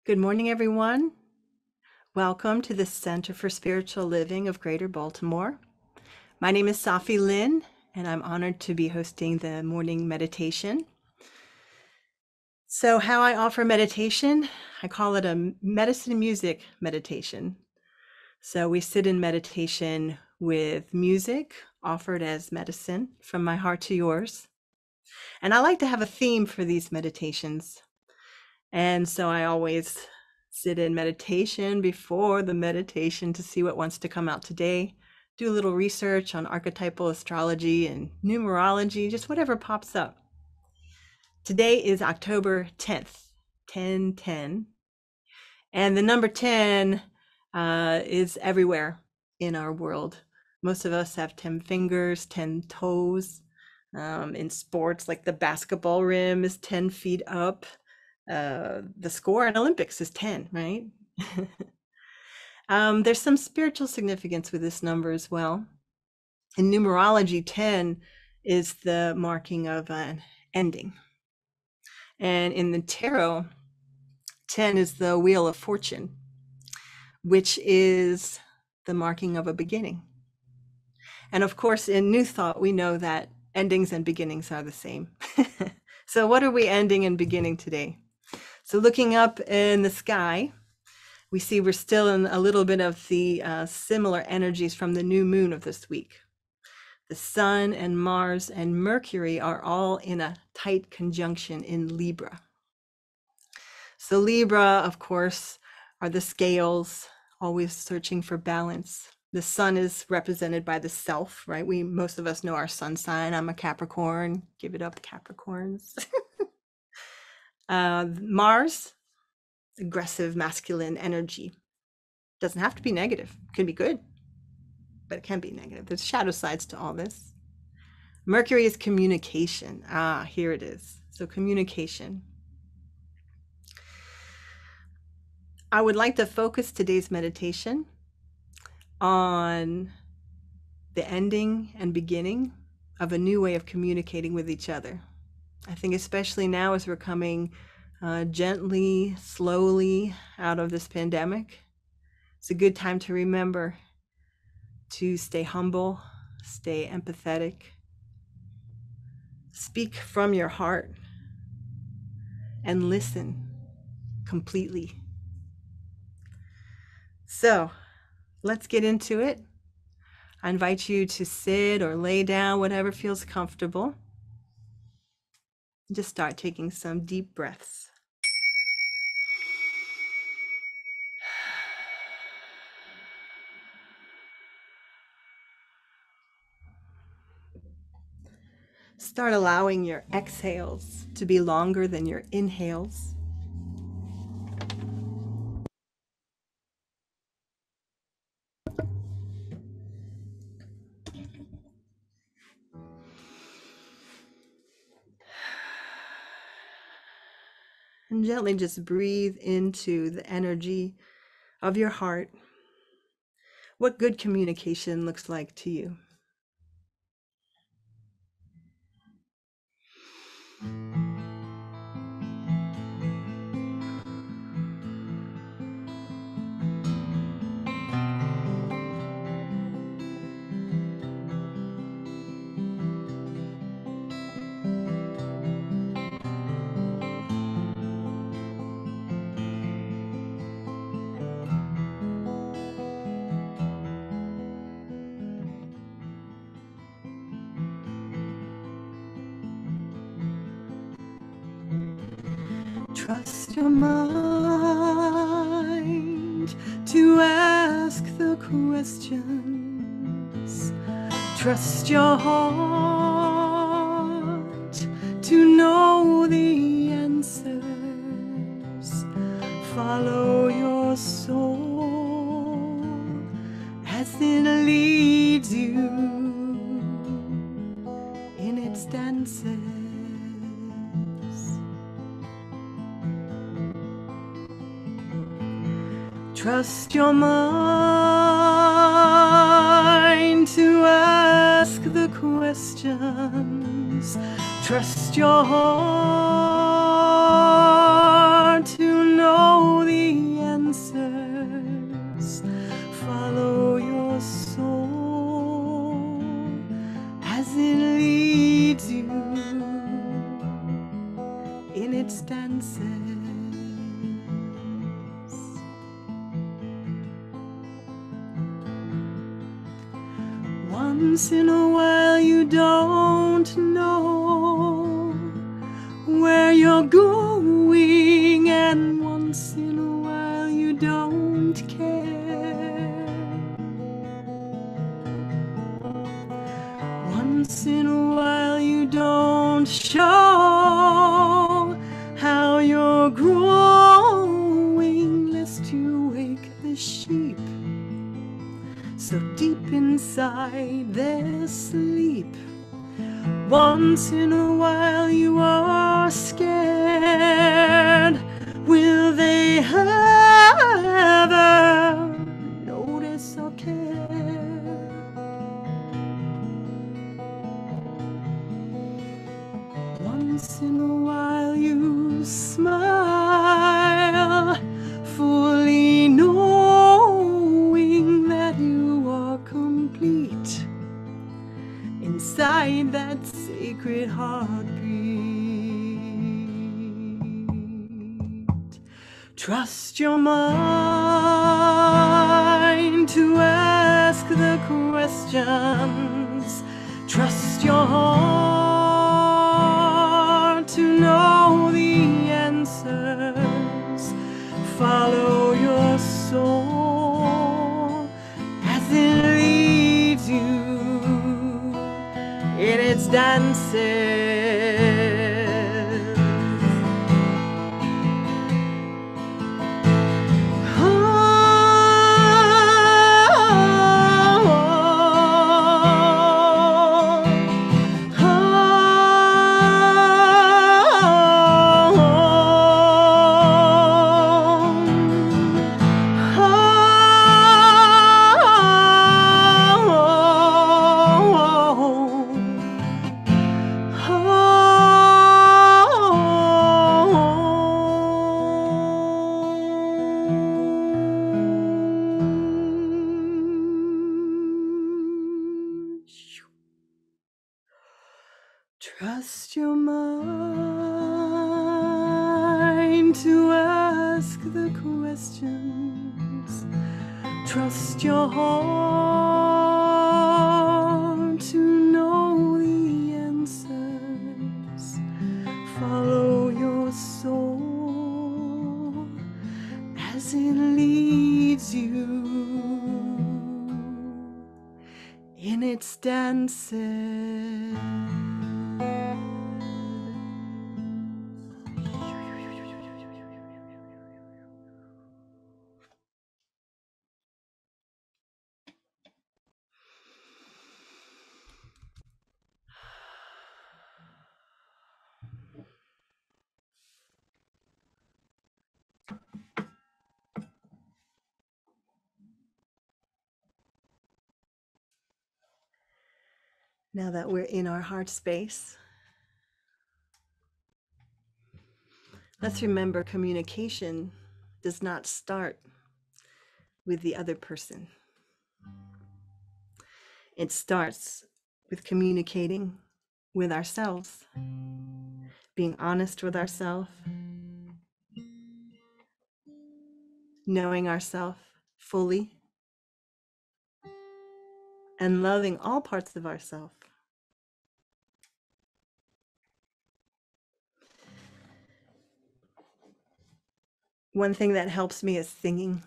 Good morning, everyone. Welcome to the Center for Spiritual Living of Greater Baltimore. My name is Sahffi Lynne, and I'm honored to be hosting the morning meditation. So how I offer meditation, I call it a medicine music meditation. So we sit in meditation with music offered as medicine from my heart to yours. And I like to have a theme for these meditations. And so I always sit in meditation before the meditation to see what wants to come out today. Do a little research on archetypal astrology and numerology, just whatever pops up. Today is October 10th, 10/10. And the number 10 is everywhere in our world. Most of us have 10 fingers, 10 toes. In sports, like the basketball rim is 10 feet up. The score in Olympics is 10, right? There's some spiritual significance with this number as well. In numerology, 10 is the marking of an ending. And in the tarot, 10 is the wheel of fortune, which is the marking of a beginning. And of course, in New Thought, we know that endings and beginnings are the same. So what are we ending and beginning today? So looking up in the sky, we see we're still in a little bit of the similar energies from the new moon of this week. The Sun and Mars and Mercury are all in a tight conjunction in Libra. So Libra, of course, are the scales, always searching for balance. The sun is represented by the self, right? Most of us know our sun sign. I'm a Capricorn. Give it up, Capricorns. Mars, aggressive masculine energy. Doesn't have to be negative. It can be good, but it can be negative. There's shadow sides to all this. Mercury is communication. Here it is. So communication. I would like to focus today's meditation on the ending and beginning of a new way of communicating with each other. I think especially now as we're coming gently, slowly out of this pandemic, it's a good time to remember to stay humble, stay empathetic, speak from your heart, and listen completely. So let's get into it. I invite you to sit or lay down, whatever feels comfortable. Just start taking some deep breaths. Start allowing your exhales to be longer than your inhales. And gently just breathe into the energy of your heart. What good communication looks like to you. Trust your mind to ask the questions. Trust your heart to know the answers. Follow your soul as it leads you in its dances. Trust your mind to ask the questions. Trust your heart to know the Once in a while you don't know where you're going, and once in a while you don't care. Once in a while you don't show how you're growing, lest you wake the sheep so deep inside their sleep. Once in a while you are scared. Will they ever notice or care? Once in a while you smile, fully knowing that you are complete inside that sacred heartbeat. Trust your mind to ask the questions. Trust your heart to know the answers. Follow your soul as it leads you in its dances. Trust your mind to ask the questions. Trust your heart to know the answers. Follow your soul as it leads you in its dances. Now that we're in our heart space, let's remember communication does not start with the other person. It starts with communicating with ourselves, being honest with ourselves, knowing ourselves fully, and loving all parts of ourselves. One thing that helps me is singing.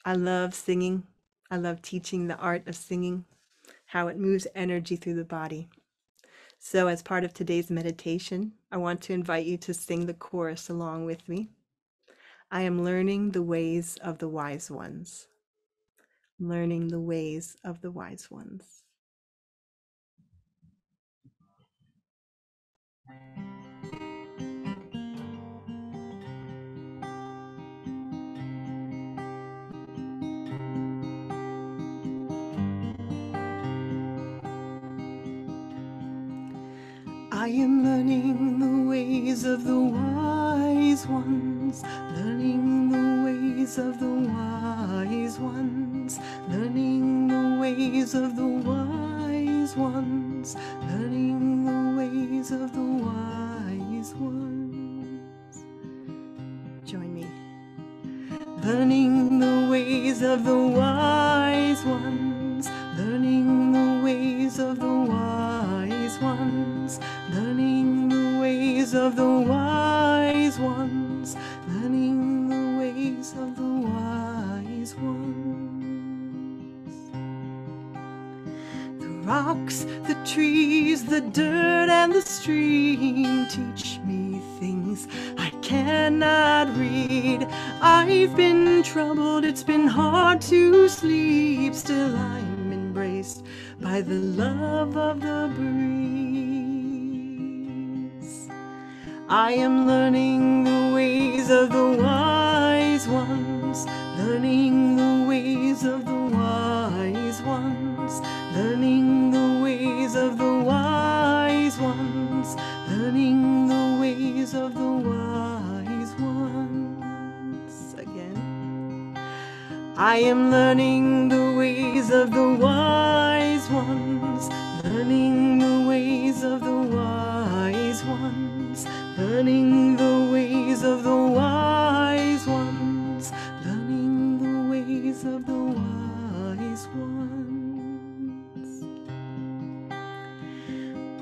I love singing. I love teaching the art of singing, how it moves energy through the body. So as part of today's meditation, I want to invite you to sing the chorus along with me. I am learning the ways of the wise ones. Learning the ways of the wise ones. I am learning the ways of the wise ones, learning the ways of the wise ones, learning the ways of the wise ones, learning the ways of the wise ones. Join me. Learning the ways of the wise ones, learning of the wise ones, learning the ways of the wise ones. The rocks, the trees, the dirt, and the stream teach me things I cannot read. I've been troubled, it's been hard to sleep, still I'm embraced by the love of the breeze. I am learning the ways of the wise ones, learning the ways of the wise ones, learning the ways of the wise ones, learning the ways of the wise ones. Again. I am learning the ways of the wise ones, learning the ways of the wise ones, learning the ways of the wise ones, learning the ways of the wise ones.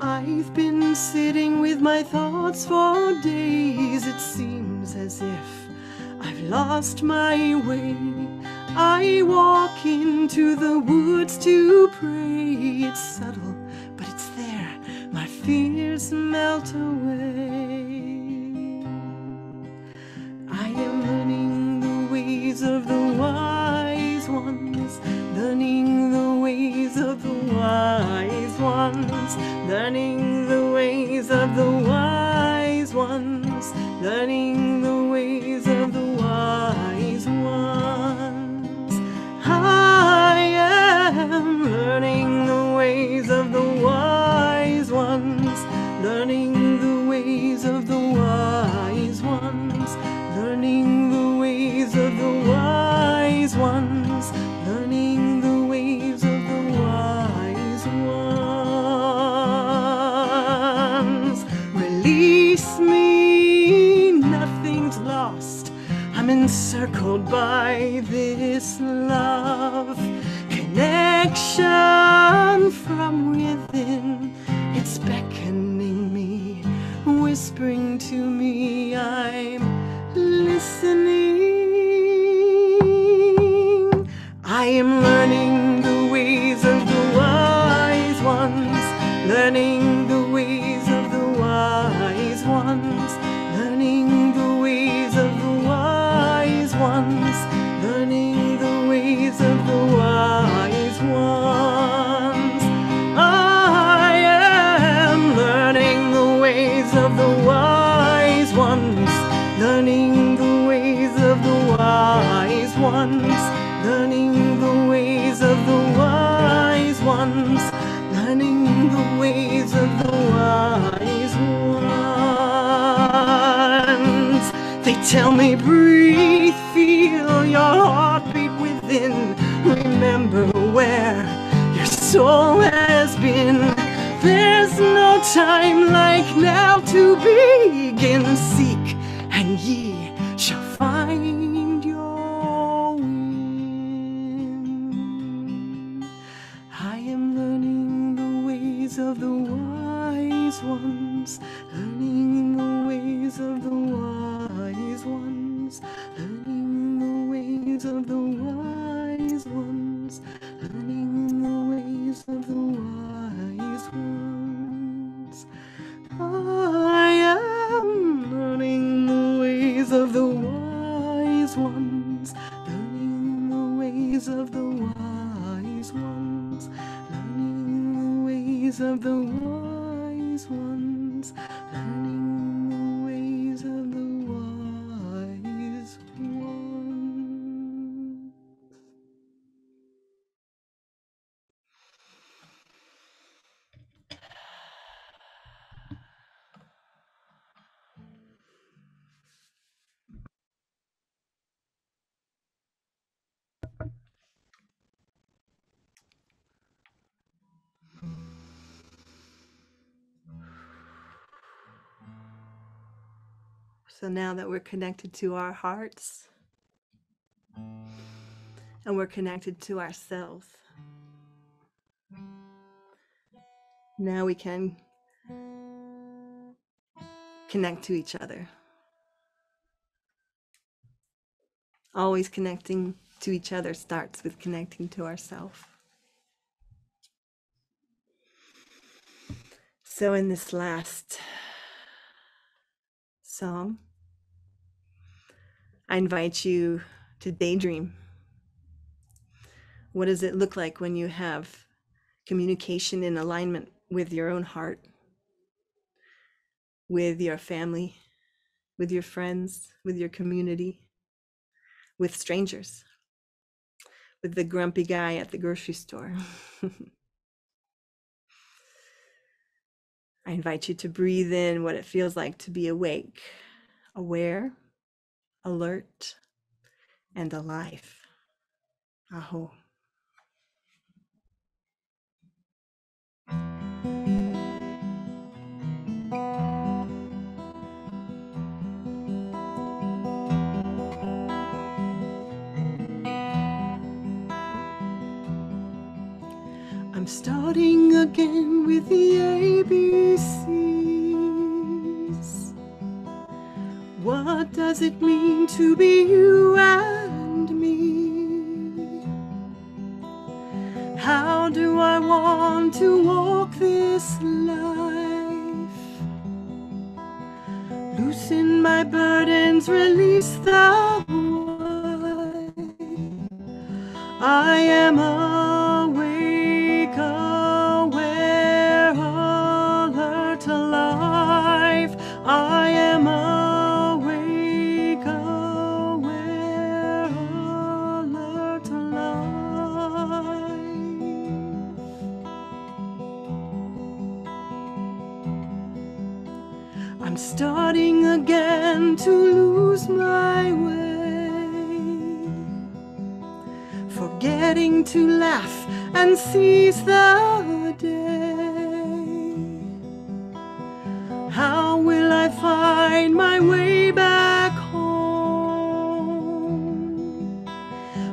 I've been sitting with my thoughts for days. It seems as if I've lost my way. I walk into the woods to pray. It's subtle, but it's there. My fears melt away. I am learning the ways of the wise ones, learning the ways of the wise ones, learning the ways of the wise ones, learning the ways of the wise ones. I am learning the ways of the wise ones, learning the ways of the wise ones, learning the ways of the wise ones, learning the ways of the wise ones. Release me, nothing's lost. I'm encircled by this love, connection from within. It's beckoning me, whispering to me, I'm listening. I am learning the ways of the wise ones, learning the ways of the wise ones, learning the ways of the wise ones, learning the ways of the wise ones. I am learning the ways of the wise ones, learning the ways of the wise ones, learning the ways of the wise ones, learning the ways of the wise ones. They tell me breathe, feel your heartbeat within, remember where your soul has been. There's no time like now to begin. Seek and ye shall find your win. I am learning the ways of the wise ones, learning the ways of the wise ones, learning the ways of the wise ones, learning the ways of the wise ones. I am learning the ways of the wise ones, learning the ways of the wise ones, learning the ways of the wise ones, learning the ways of the wise ones. So now that we're connected to our hearts and we're connected to ourselves, now we can connect to each other. Always connecting to each other starts with connecting to ourselves. So in this last song, I invite you to daydream. What does it look like when you have communication in alignment with your own heart, with your family, with your friends, with your community, with strangers, with the grumpy guy at the grocery store? I invite you to breathe in what it feels like to be awake, aware, alert, and alive. Aho. I'm starting again with the ABCs. What does it mean to be you and me? How do I want to walk this life? Loosen my burdens, release the why. I am awake, aware, alert, alive. I am awake, aware, alert, alive. I'm starting again to lose my way, forgetting to laugh and seize the day. How will I find my way back home?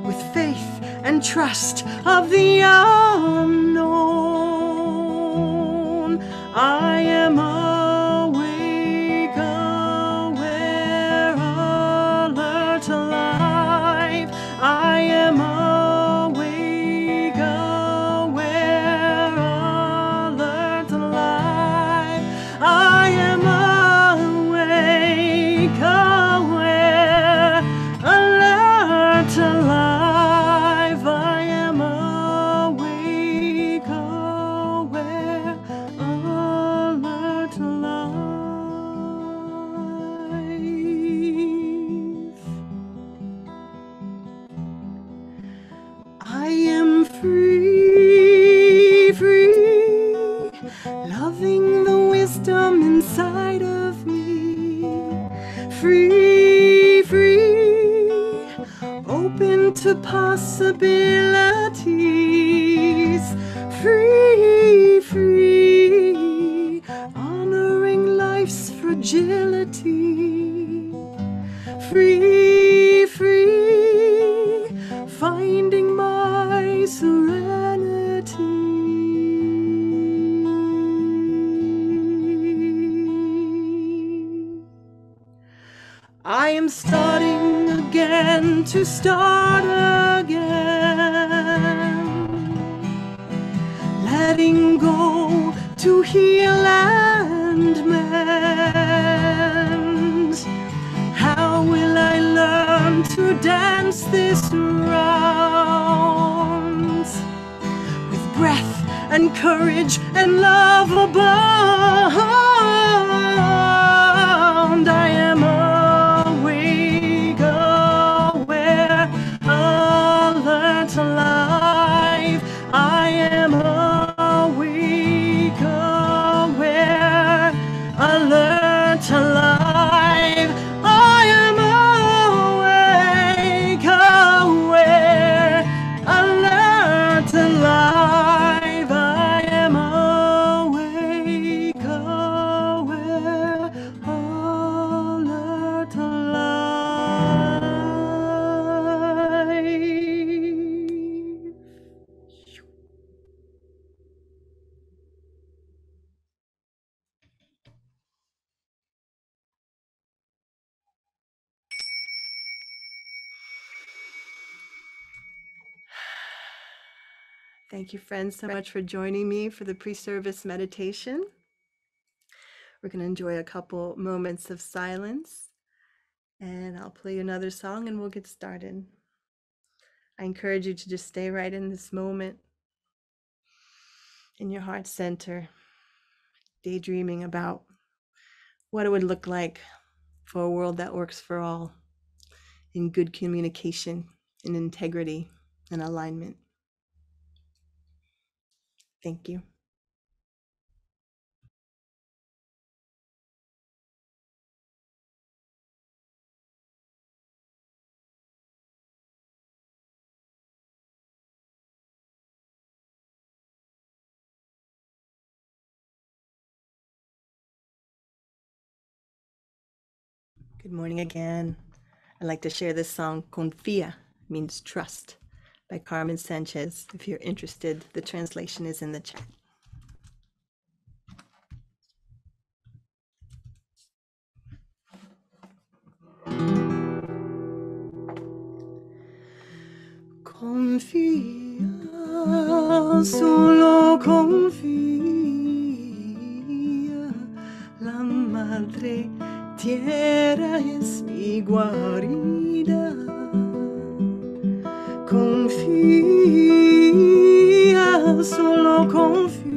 With faith and trust of the unknown, I am awake, aware, alert, alive. I am awake, aware, alert, alive. I am awake, aware, alert, alive. I am awake, aware, alert, alive. I am free, free, loving the wisdom inside of me. Free, free, open to possibilities. Free, free, honoring life's fragility. Free, free, finding my serenity. I am starting again to start again, letting go to heal and mend. How will I learn to dance this round with breath and courage and love abound? I am awake, aware, alert, alive. I am awake, aware, alert, alive. I am awake, aware, alert, alive. I am awake, aware, Thank you, friends, so much for joining me for the pre-service meditation. We're going to enjoy a couple moments of silence, and I'll play another song and we'll get started. I encourage you to just stay right in this moment, in your heart center, daydreaming about what it would look like for a world that works for all, in good communication, in integrity, and alignment. Thank you. Good morning again. I'd like to share this song, Confia, means trust, by Carmen Sanchez. If you're interested, the translation is in the chat. Confia, solo confia, la madre tierra es mi guarida. Confía, solo confía,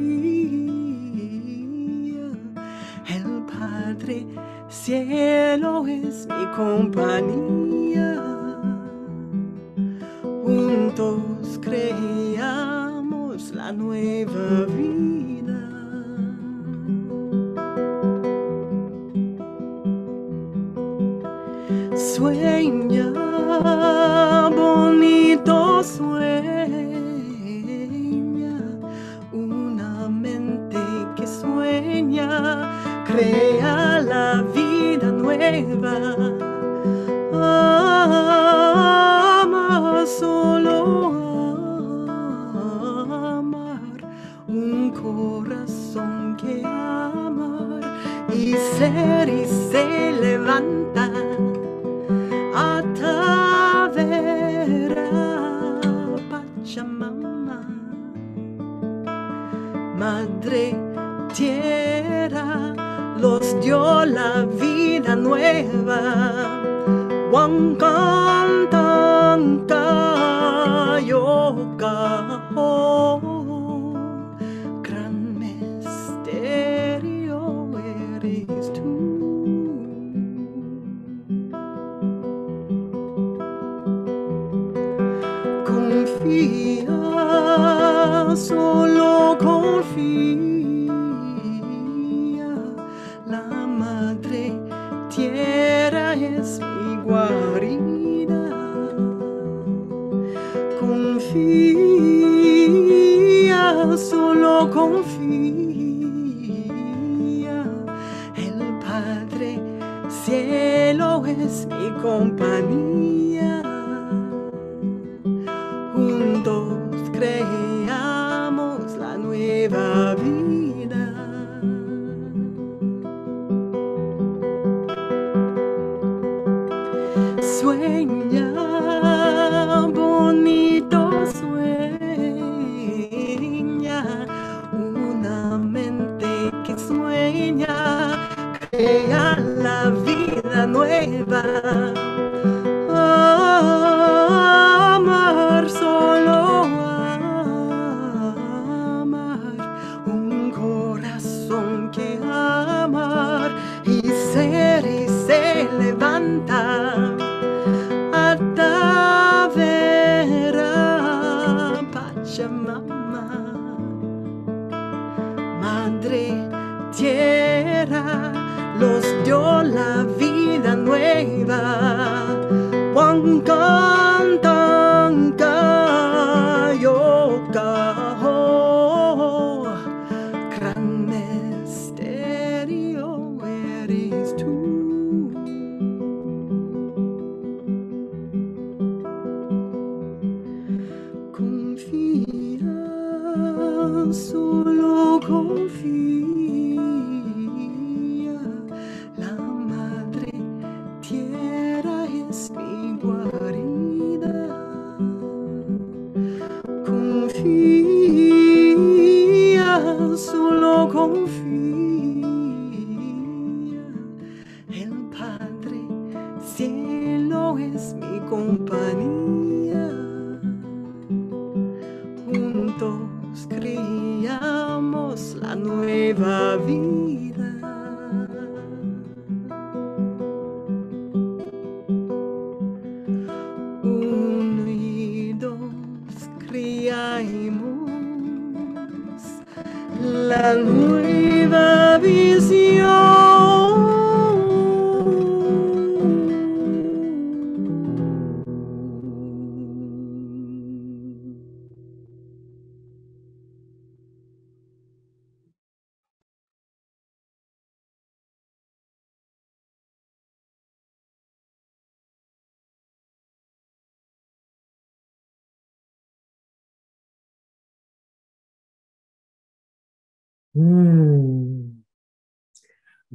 el Padre Cielo es mi compañía. Juntos creamos la nueva vida. Sueña, bonito sueña, una mente que sueña, crea la vida nueva. Ama, solo amar, un corazón que amar y se levanta a Tavera, Pachamama, Madre Tierra, los dio la vida nueva. Wankantanka yoka, gran misterio eres tú. Confía, solo confía, la madre tierra es mi guarida. Confía, solo confía, el Padre Cielo es mi compañía. Juntos creamos la nueva vida. Sueña, bonito sueña, una mente que sueña, crea la vida nueva. Amar, solo amar, un corazón que amar y se levanta a Tavera, Pachamama, Madre Tierra, los dio la vida nueva. Wankantanka yoka, gran misterio eres tú. Confía, solo confía, la madre tierra es mi guarida. Confía, es mi compañía. Juntos criamos la nueva vida. Uno y dos criamos la nueva visión.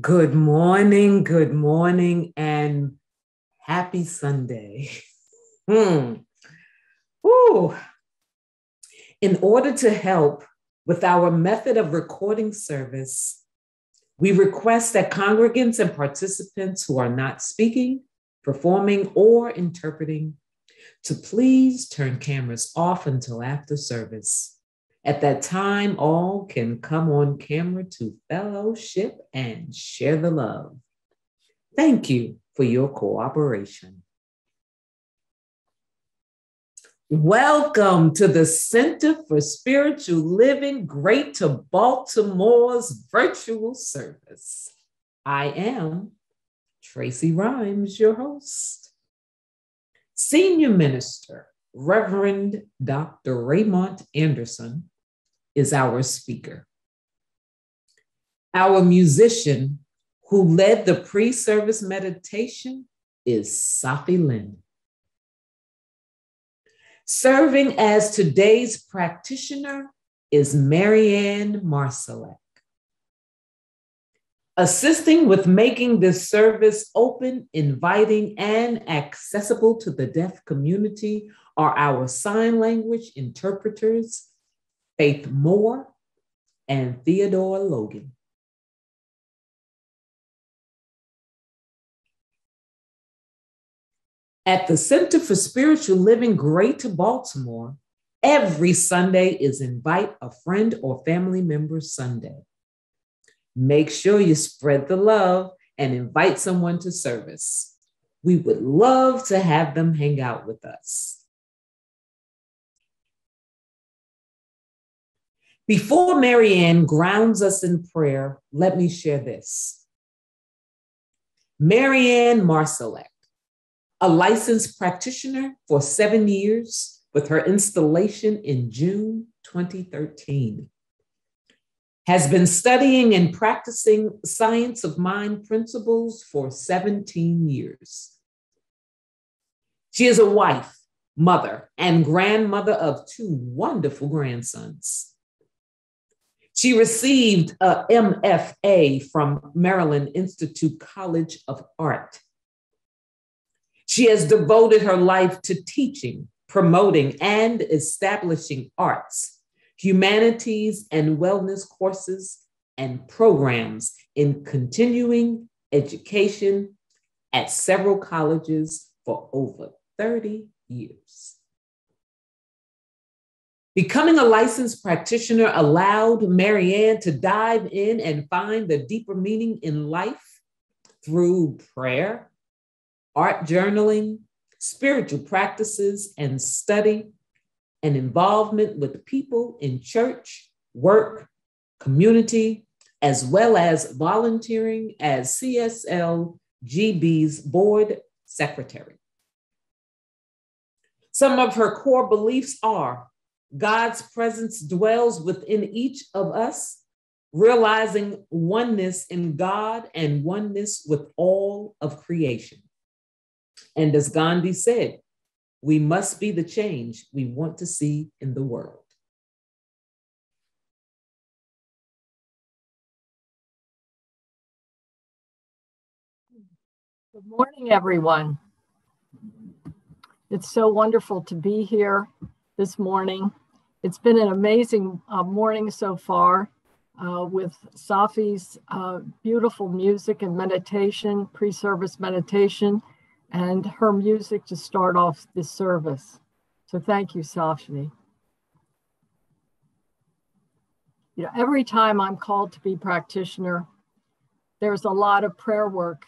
Good morning, and happy Sunday. Ooh. In order to help with our method of recording service, we request that congregants and participants who are not speaking, performing, or interpreting to please turn cameras off until after service. At that time, all can come on camera to fellowship and share the love. Thank you for your cooperation. Welcome to the Center for Spiritual Living, Greater Baltimore's virtual service. I am Tracy Rhymes, your host. Senior Minister, Reverend Dr. Raymont Anderson, is our speaker. Our musician who led the pre-service meditation is Sahffi Lynne. Serving as today's practitioner is MaryAnne Marsalek. Assisting with making this service open, inviting, and accessible to the deaf community are our sign language interpreters, Faith Moore and Theodore Logan. At the Center for Spiritual Living, Greater Baltimore, every Sunday is Invite a Friend or Family Member Sunday. Make sure you spread the love and invite someone to service. We would love to have them hang out with us. Before MaryAnne grounds us in prayer, let me share this. MaryAnne Marsalek, a licensed practitioner for 7 years with her installation in June 2013, has been studying and practicing science of mind principles for 17 years. She is a wife, mother, and grandmother of 2 wonderful grandsons. She received a MFA from Maryland Institute College of Art. She has devoted her life to teaching, promoting, and establishing arts, humanities, and wellness courses and programs in continuing education at several colleges for over 30 years. Becoming a licensed practitioner allowed MaryAnne to dive in and find the deeper meaning in life through prayer, art journaling, spiritual practices and study, and involvement with people in church, work, community, as well as volunteering as CSLGB's board secretary. Some of her core beliefs are God's presence dwells within each of us, realizing oneness in God and oneness with all of creation. And as Gandhi said, we must be the change we want to see in the world. Good morning, everyone. It's so wonderful to be here this morning. It's been an amazing morning so far with Sahffi's beautiful music and meditation, pre-service meditation. and her music to start off this service. So thank you, Sahffi. You know, every time I'm called to be practitioner, there's a lot of prayer work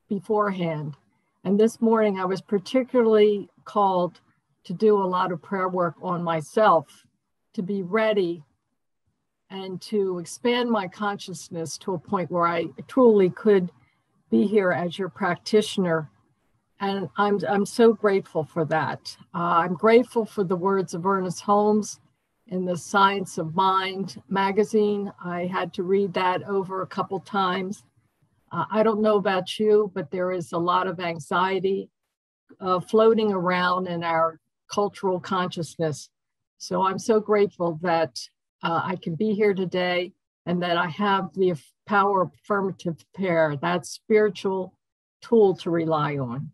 beforehand. And this morning I was particularly called to do a lot of prayer work on myself, to be ready and to expand my consciousness to a point where I truly could be here as your practitioner. And I'm so grateful for that. I'm grateful for the words of Ernest Holmes in the Science of Mind magazine. I had to read that over a couple times. I don't know about you, but there is a lot of anxiety floating around in our cultural consciousness. So I'm so grateful that I can be here today and that I have the power of affirmative prayer, that spiritual tool to rely on.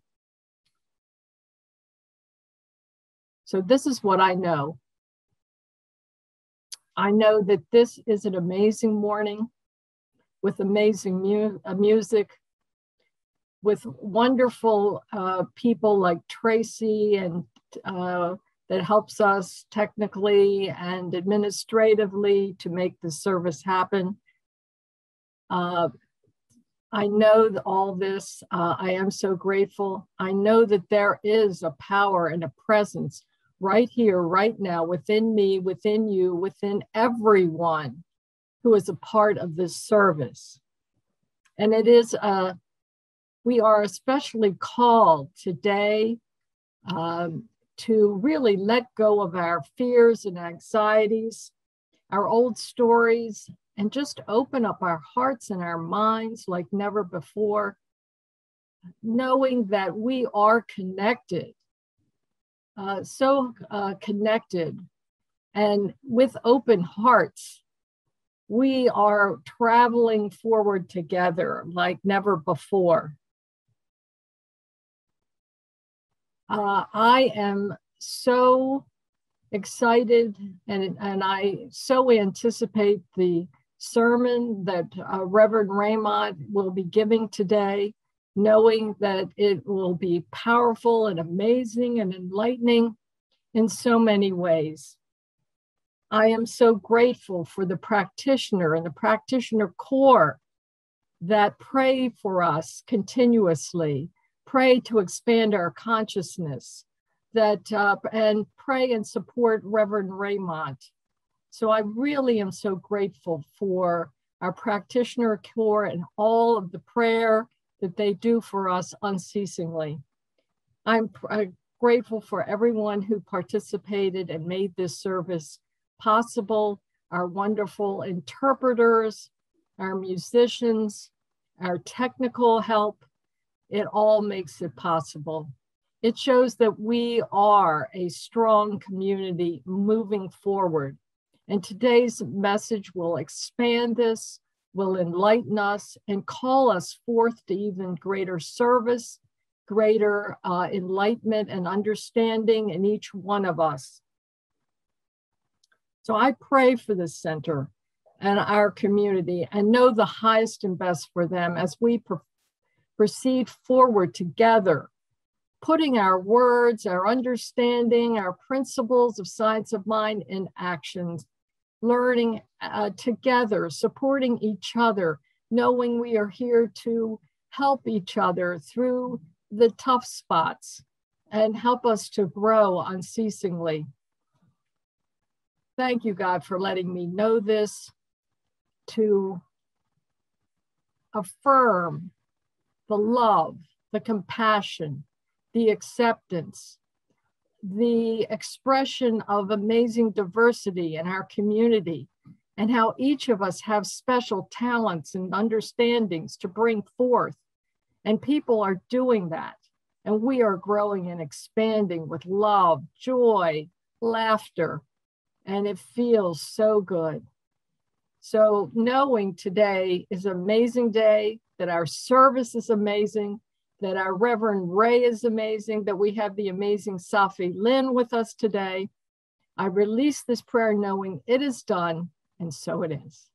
So this is what I know. I know that this is an amazing morning with amazing music, with wonderful people like Tracy and that helps us technically and administratively to make the service happen. I know all this. I am so grateful. I know that there is a power and a presence right here, right now, within me, within you, within everyone who is a part of this service. And it is, we are especially called today to really let go of our fears and anxieties, our old stories, and just open up our hearts and our minds like never before, knowing that we are connected, so connected. And with open hearts, we are traveling forward together like never before. I am so excited and I so anticipate the sermon that Reverend Raymont will be giving today, knowing that it will be powerful and amazing and enlightening in so many ways. I am so grateful for the practitioner and the practitioner corps that pray for us continuously, pray to expand our consciousness, that and pray and support Reverend Raymont. So I really am so grateful for our practitioner corps and all of the prayer that they do for us unceasingly. I'm grateful for everyone who participated and made this service possible, our wonderful interpreters, our musicians, our technical help. It all makes it possible. It shows that we are a strong community moving forward. And today's message will expand this, will enlighten us, and call us forth to even greater service, greater enlightenment and understanding in each one of us. So I pray for this center and our community and know the highest and best for them as we proceed forward together, putting our words, our understanding, our principles of science of mind in actions, learning together, supporting each other, knowing we are here to help each other through the tough spots and help us to grow unceasingly. Thank you, God, for letting me know this, to affirm the love, the compassion, the acceptance, the expression of amazing diversity in our community, and how each of us have special talents and understandings to bring forth. And people are doing that. And we are growing and expanding with love, joy, laughter, and it feels so good. So knowing today is an amazing day, that our service is amazing, that our Reverend Ray is amazing, that we have the amazing Sahffi Lynne with us today. I release this prayer knowing it is done, and so it is.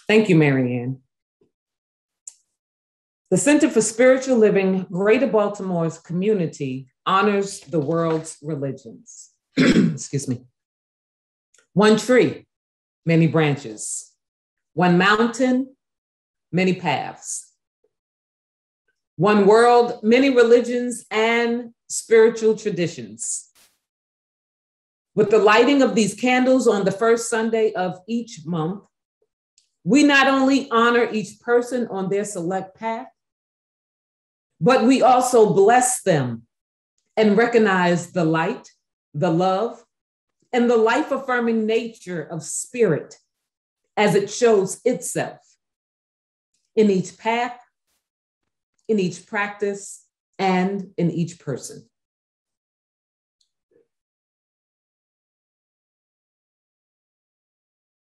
Thank you, MaryAnne. The Center for Spiritual Living, Greater Baltimore's community honors the world's religions. Excuse me. One tree, many branches. One mountain, many paths. One world, many religions and spiritual traditions. With the lighting of these candles on the first Sunday of each month, we not only honor each person on their select path, but we also bless them and recognize the light, the love, and the life-affirming nature of spirit as it shows itself in each path, in each practice, and in each person.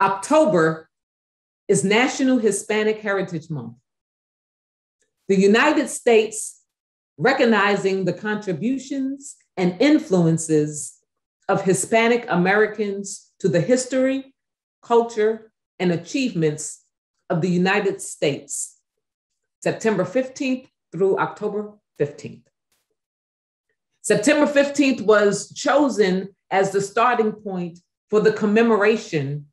October is National Hispanic Heritage Month. The United States, recognizing the contributions and influences of Hispanic Americans to the history, culture, and achievements of the United States, September 15th through October 15th. September 15th was chosen as the starting point for the commemoration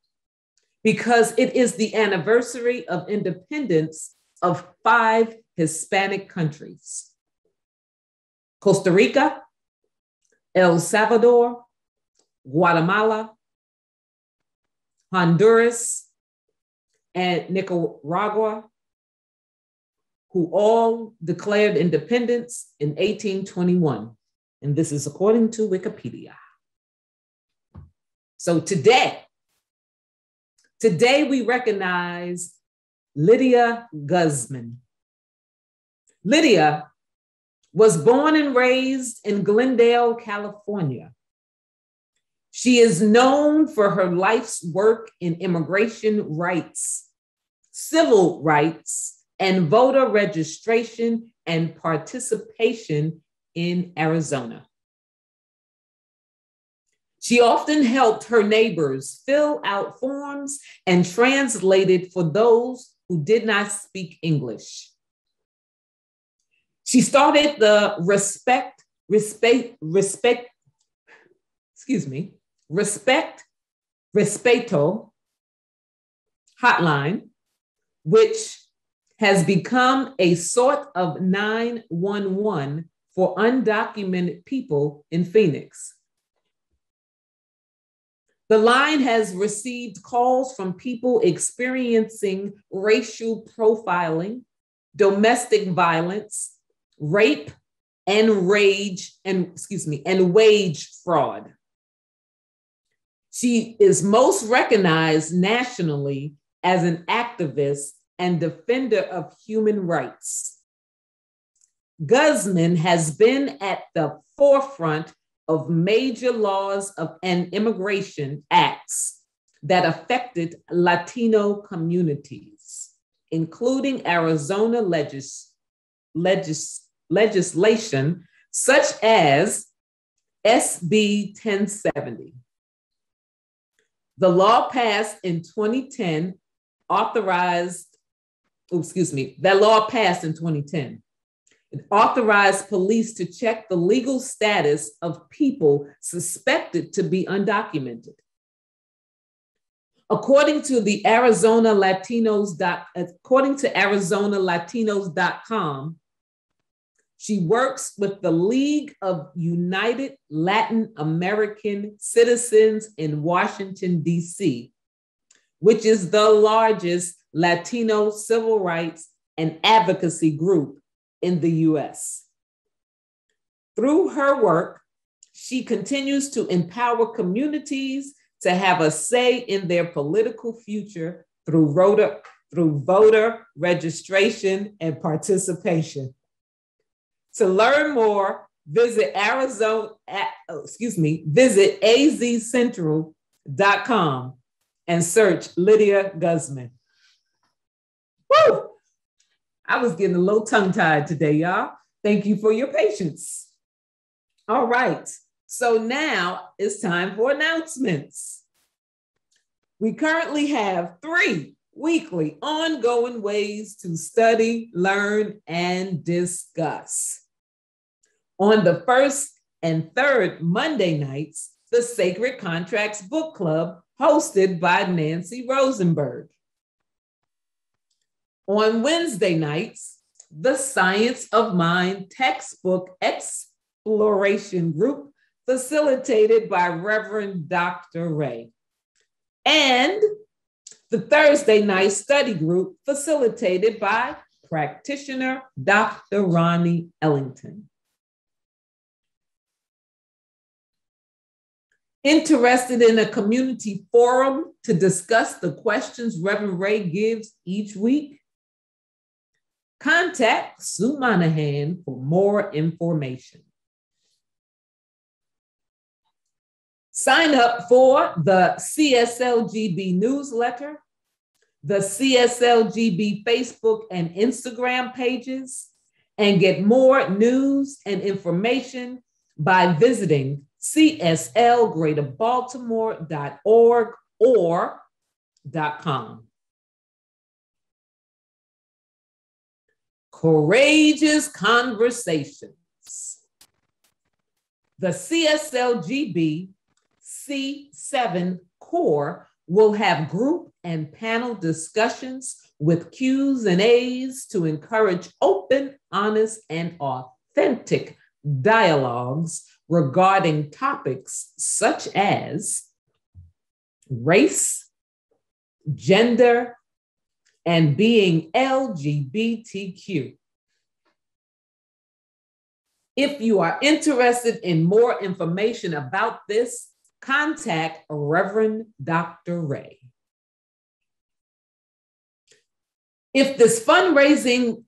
because it is the anniversary of independence of 5 Hispanic countries: Costa Rica, El Salvador, Guatemala, Honduras, and Nicaragua, who all declared independence in 1821. And this is according to Wikipedia. So today we recognize Lydia Guzman. Lydia was born and raised in Glendale, California. She is known for her life's work in immigration rights, civil rights, and voter registration and participation in Arizona. She often helped her neighbors fill out forms and translated for those who did not speak English. She started the Respeto hotline, which has become a sort of 911 for undocumented people in Phoenix. The line has received calls from people experiencing racial profiling, domestic violence, rape, and wage fraud. She is most recognized nationally as an activist and defender of human rights. Guzman has been at the forefront of major laws and immigration acts that affected Latino communities, including Arizona legislation such as SB 1070. The law passed in 2010 It authorized police to check the legal status of people suspected to be undocumented. According to ArizonaLatinos.com, she works with the League of United Latin American Citizens in Washington, D.C., which is the largest Latino civil rights and advocacy group in the U.S. Through her work, she continues to empower communities to have a say in their political future through voter registration and participation. To learn more, visit azcentral.com and search Lydia Guzman. Woo! I was getting a little tongue-tied today, y'all. Thank you for your patience. All right, so now it's time for announcements. We currently have 3 weekly, ongoing ways to study, learn, and discuss. On the first and third Monday nights, the Sacred Contracts Book Club, hosted by Nancy Rosenberg. On Wednesday nights, the Science of Mind textbook exploration group, facilitated by Reverend Dr. Ray. And the Thursday night study group, facilitated by practitioner Dr. Ronnie Ellington. Interested in a community forum to discuss the questions Reverend Ray gives each week? Contact Sue Monahan for more information. Sign up for the CSLGB newsletter, the CSLGB Facebook and Instagram pages, and get more news and information by visiting CSLGreaterBaltimore.org or .com. Courageous conversations. The CSLGB C7 core will have group and panel discussions with Q's and A's to encourage open, honest, and authentic dialogues regarding topics such as race, gender, and being LGBTQ. If you are interested in more information about this, contact Reverend Dr. Ray. If this fundraising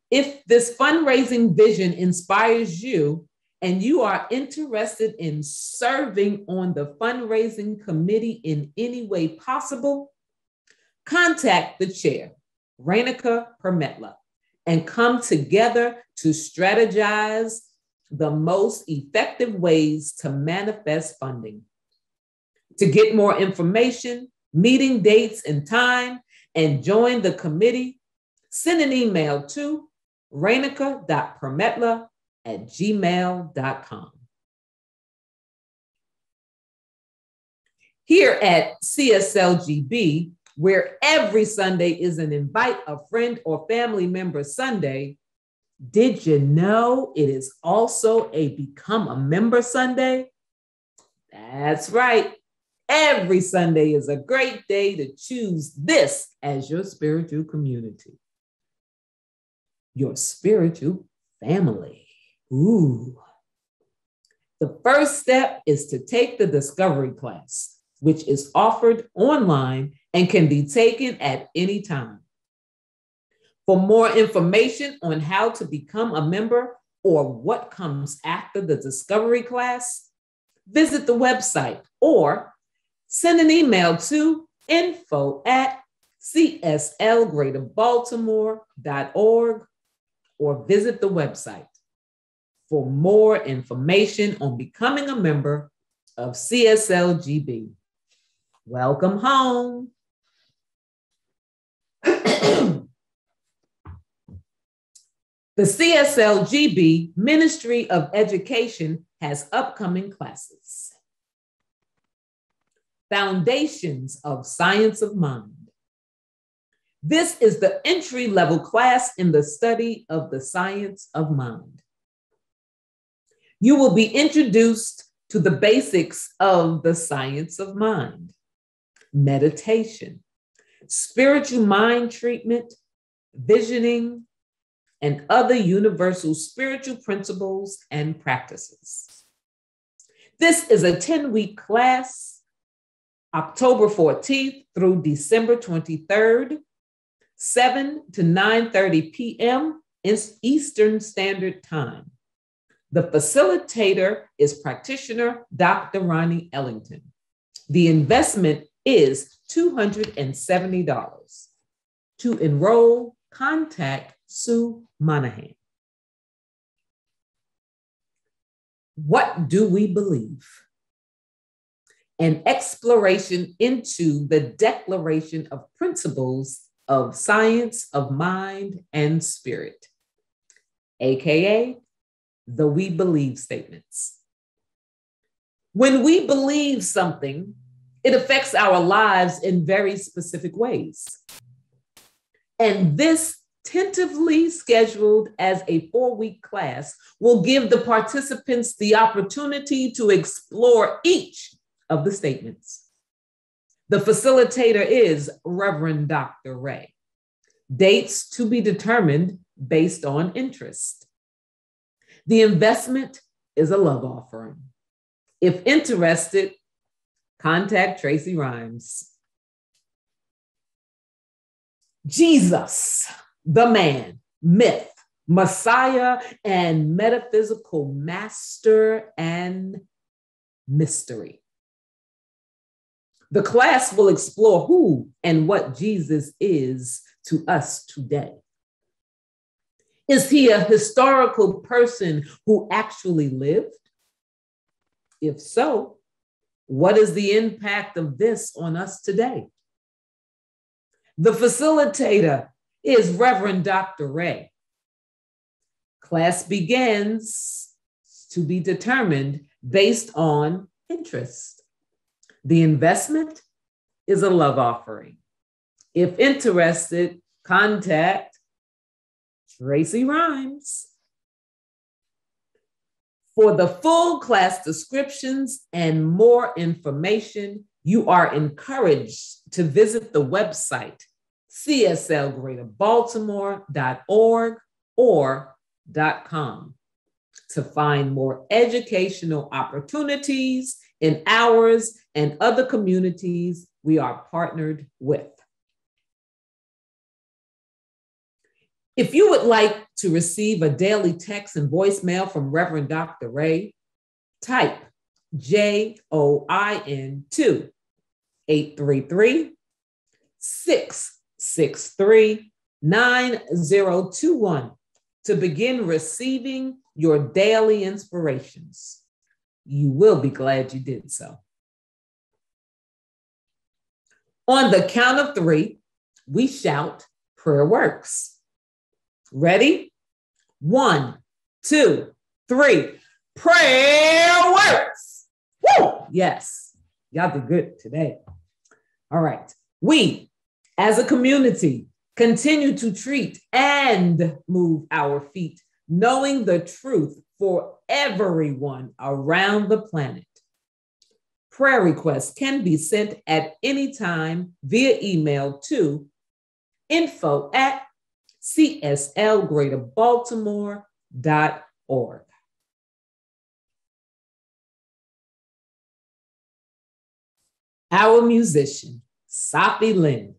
vision inspires you and you are interested in serving on the fundraising committee in any way possible, contact the chair, Rainica Permetla, and come together to strategize the most effective ways to manifest funding. To get more information, meeting dates and time, and join the committee, send an email to rainica.permetla@gmail.com. Here at CSLGB, where every Sunday is an invite a friend or family member Sunday, did you know it is also a Become a Member Sunday? That's right. Every Sunday is a great day to choose this as your spiritual community, your spiritual family. Ooh. The first step is to take the discovery class, which is offered online and can be taken at any time. For more information on how to become a member or what comes after the discovery class, visit the website or send an email to info@cslgreaterbaltimore.org or visit the website for more information on becoming a member of CSLGB. Welcome home. The CSLGB Ministry of Education has upcoming classes. Foundations of Science of Mind. This is the entry-level class in the study of the science of mind. You will be introduced to the basics of the science of mind, meditation, spiritual mind treatment, visioning, and other universal spiritual principles and practices. This is a 10-week class, October 14th through December 23rd, 7 to 9:30 p.m. Eastern Standard Time. The facilitator is practitioner Dr. Ronnie Ellington. The investment is $270. To enroll, contact Sue Monahan. What do we believe? An exploration into the Declaration of Principles of science of mind and spirit, AKA the we believe statements. When we believe something, it affects our lives in very specific ways. And this tentatively scheduled as a 4-week class will give the participants the opportunity to explore each of the statements. The facilitator is Reverend Dr. Ray. Dates to be determined based on interest. The investment is a love offering. If interested, contact Tracy Rhymes. Jesus, the man, myth, Messiah, and metaphysical master and mystery. The class will explore who and what Jesus is to us today. Is he a historical person who actually lived? If so, what is the impact of this on us today? The facilitator is Reverend Dr. Ray. Class begins to be determined based on interest. The investment is a love offering. If interested, contact Tracy Rhymes. For the full class descriptions and more information, you are encouraged to visit the website CSLGreaterBaltimore.org or .com to find more educational opportunities in ours and other communities we are partnered with. If you would like to receive a daily text and voicemail from Reverend Dr. Ray, type JOIN to 833-663-9021 to begin receiving your daily inspirations. You will be glad you did so. On the count of 3, we shout, prayer works. Ready? 1, 2, 3. Prayer works. Woo! Yes, y'all did good today. All right. We, as a community, continue to treat and move our feet, knowing the truth for everyone around the planet. Prayer requests can be sent at any time via email to info@CSLGreaterBaltimore.org. Our musician, Sahffi Lynne,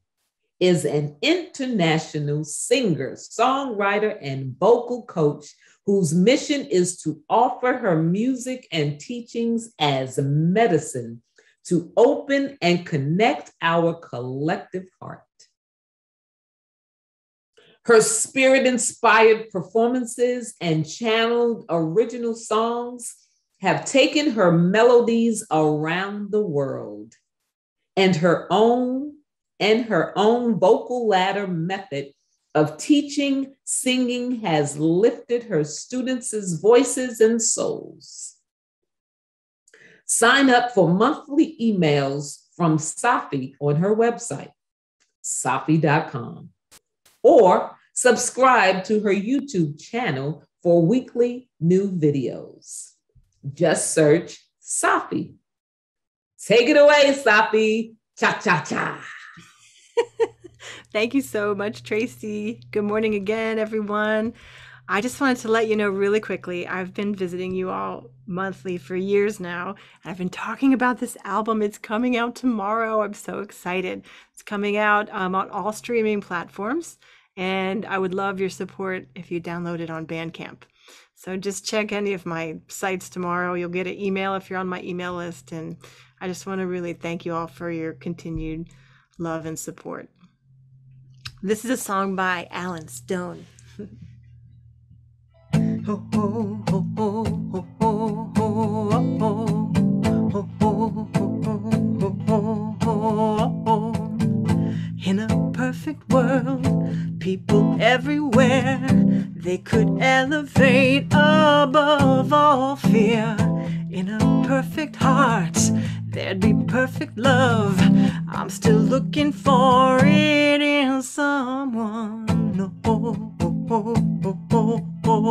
is an international singer, songwriter, and vocal coach whose mission is to offer her music and teachings as medicine to open and connect our collective heart. Her spirit-inspired performances and channeled original songs have taken her melodies around the world, and her own vocal ladder method of teaching singing has lifted her students' voices and souls. Sign up for monthly emails from Sahffi on her website, Sahffi.com, or subscribe to her YouTube channel for weekly new videos. Just search Sahffi. Take it away, Sahffi. Cha-cha-cha. Thank you so much, Tracy. Good morning again, everyone. I just wanted to let you know really quickly, I've been visiting you all monthly for years now, and I've been talking about this album. It's coming out tomorrow. I'm so excited. It's coming out on all streaming platforms, and I would love your support if you download it on Bandcamp. So just check any of my sites tomorrow. You'll get an email if you're on my email list, and I just want to really thank you all for your continued love and support. This is a song by Alan Stone. In a perfect world, where they could elevate above all fear. In a perfect heart, there'd be perfect love. I'm still looking for it in someone. Oh, oh, oh, oh, oh, oh,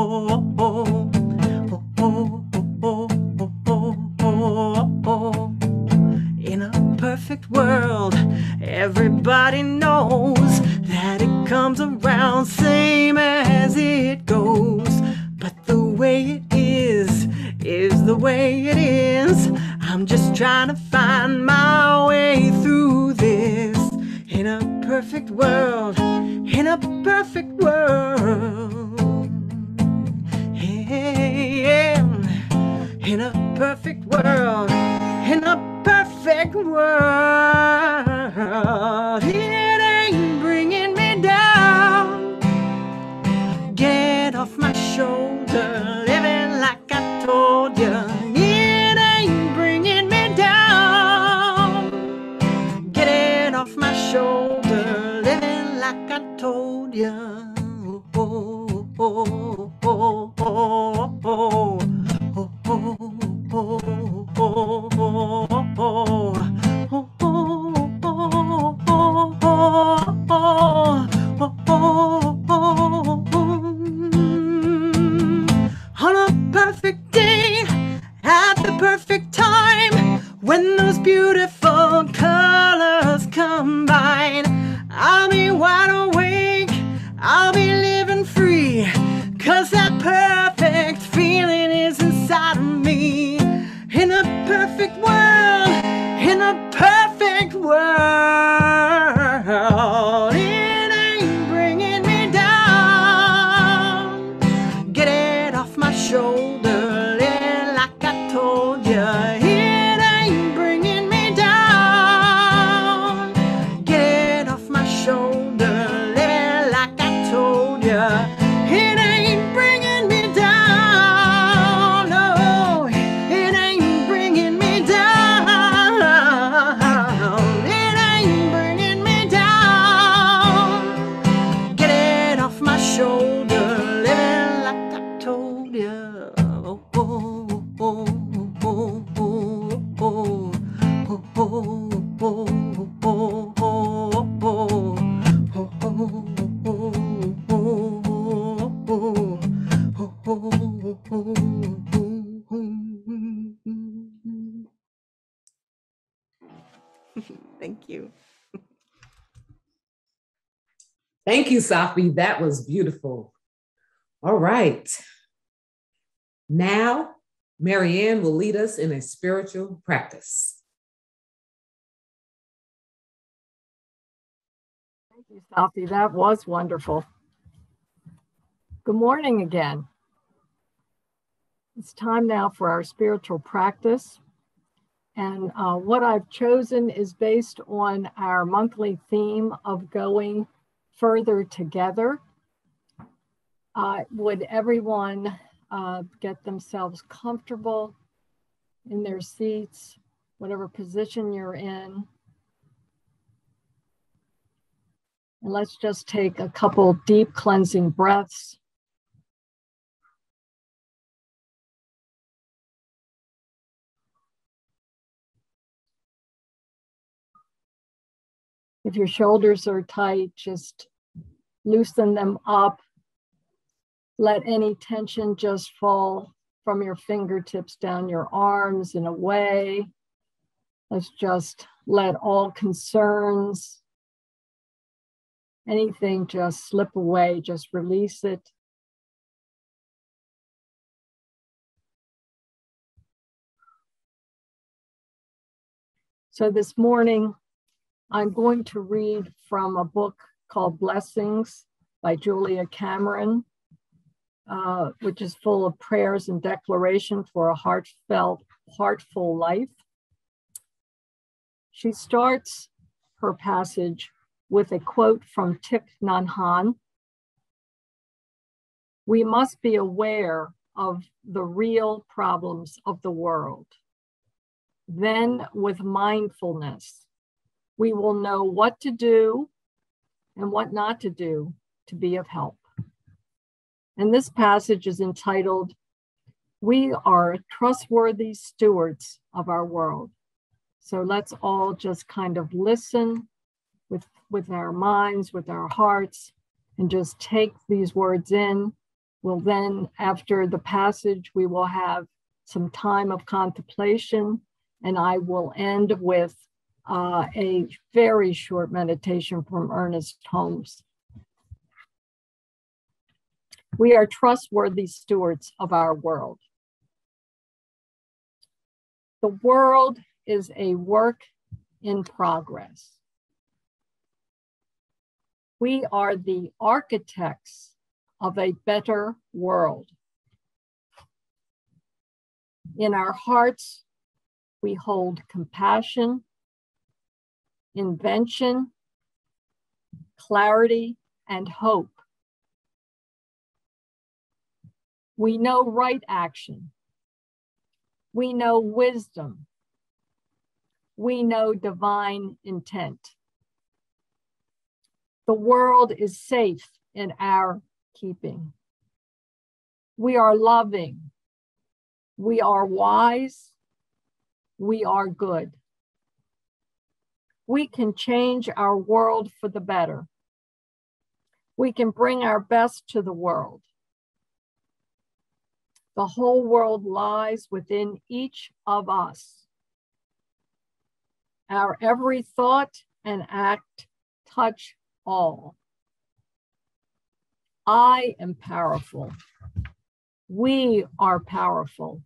oh, oh, oh, oh, oh. In a perfect world, everybody knows that it comes around same as it goes. But the way it is the way it is. I'm just trying to find my way through this. In a perfect world, in a perfect world. Hey, yeah. In a perfect world, in a perfect world. It ain't bringing me down. Get off my shoulder, living like I told you. It ain't bringing me down. Get it off my shoulder, living like I told you. Oh, oh, oh, oh, oh, oh. Oh, oh, oh, oh, oh, on a perfect day, at the perfect time, when those beautiful colors combine, I'll be wide awake, I'll be living free, 'cause that perfect feeling is inside of me. In a perfect world, in a perfect world. It ain't bringing me down. Get it off my shoulder, living like I told you. It ain't bringing me down. Get it off my shoulder, living like I told you. It ain't bringing me down. No, it ain't bringing me down. It ain't bringing me down. Get it off my shoulder, living like I told you. Oh, oh, oh, oh, oh, oh, oh, oh, oh, Thank you. Thank you, Sahffi. That was beautiful. All right. Now, MaryAnne will lead us in a spiritual practice. Thank you, Sahffi. That was wonderful. Good morning again. It's time now for our spiritual practice. And what I've chosen is based on our monthly theme of going further together. Would everyone get themselves comfortable in their seats, whatever position you're in? And let's just take a couple deep cleansing breaths. If your shoulders are tight, just loosen them up. Let any tension just fall from your fingertips down your arms and away. Let's just let all concerns, anything just slip away, just release it. So this morning, I'm going to read from a book called Blessings by Julia Cameron, which is full of prayers and declaration for a heartfelt, heartful life. She starts her passage with a quote from Thich Nhat Hanh. We must be aware of the real problems of the world. Then with mindfulness, we will know what to do and what not to do to be of help. And this passage is entitled, "We are trustworthy stewards of our world." So let's all just kind of listen with our minds, with our hearts, and just take these words in. We'll then, after the passage, we will have some time of contemplation, and I will end with a very short meditation from Ernest Holmes. We are trustworthy stewards of our world. The world is a work in progress. We are the architects of a better world. In our hearts, we hold compassion, invention, clarity, and hope. We know right action. We know wisdom. We know divine intent. The world is safe in our keeping. We are loving. We are wise. We are good. We can change our world for the better. We can bring our best to the world. The whole world lies within each of us. Our every thought and act touch all. I am powerful. We are powerful.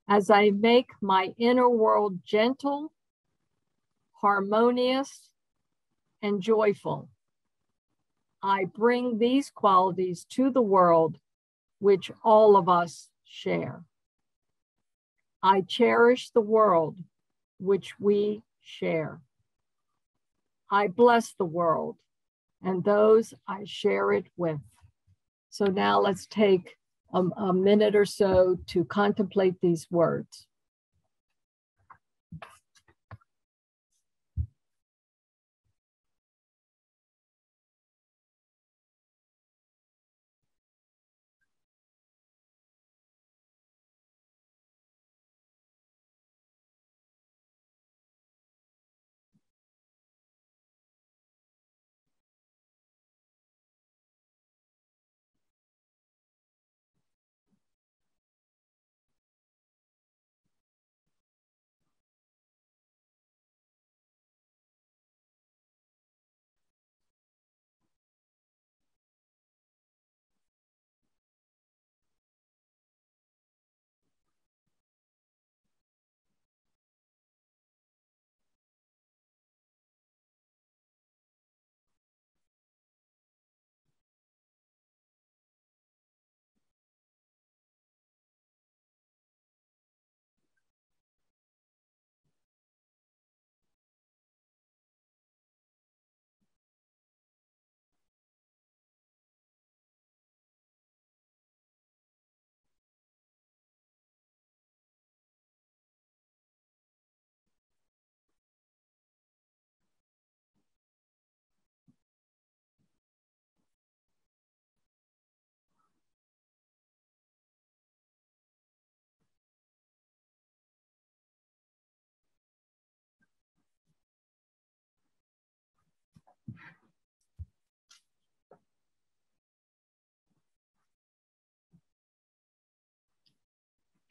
As I make my inner world gentle, harmonious, and joyful, I bring these qualities to the world which all of us share. I cherish the world which we share. I bless the world and those I share it with. So now let's take a minute or so to contemplate these words.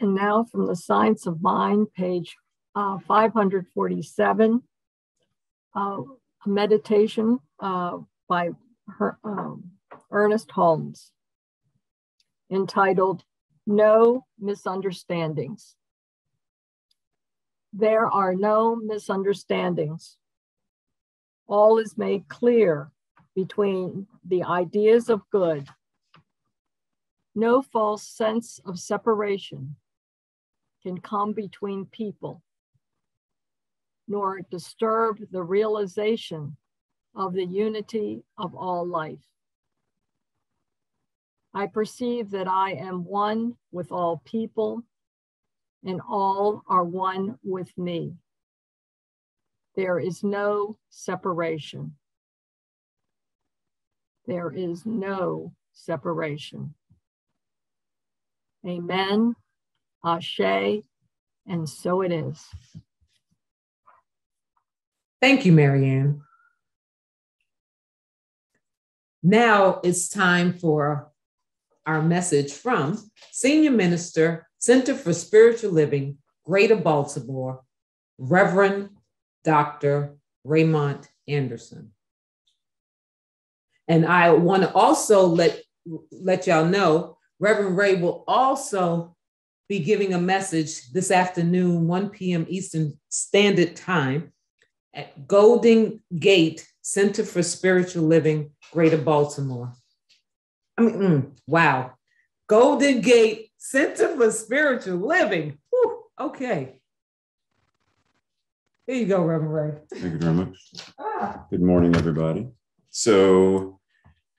And now from the Science of Mind, page 547, a meditation by Ernest Holmes, entitled, "No Misunderstandings." There are no misunderstandings. All is made clear between the ideas of good. No false sense of separation can come between people, nor disturb the realization of the unity of all life. I perceive that I am one with all people, and all are one with me. There is no separation. There is no separation. Amen, Ashe, and so it is. Thank you, MaryAnne. Now it's time for our message from Senior Minister, Center for Spiritual Living, Greater Baltimore, Reverend Dr. Raymont Anderson. And I want to also let y'all know, Reverend Ray will also be giving a message this afternoon, 1 p.m. Eastern Standard Time at Golden Gate Center for Spiritual Living, Greater Baltimore. Wow. Golden Gate Center for Spiritual Living. Whew, okay. Here you go, Reverend Ray. Thank you very much. Good morning, everybody. So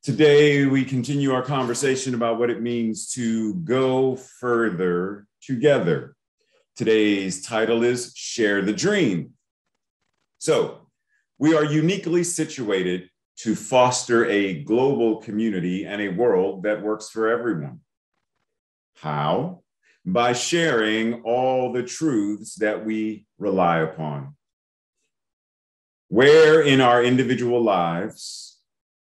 today we continue our conversation about what it means to go further together. Today's title is Share the Dream. So we are uniquely situated to foster a global community and a world that works for everyone. How? By sharing all the truths that we rely upon. Where in our individual lives,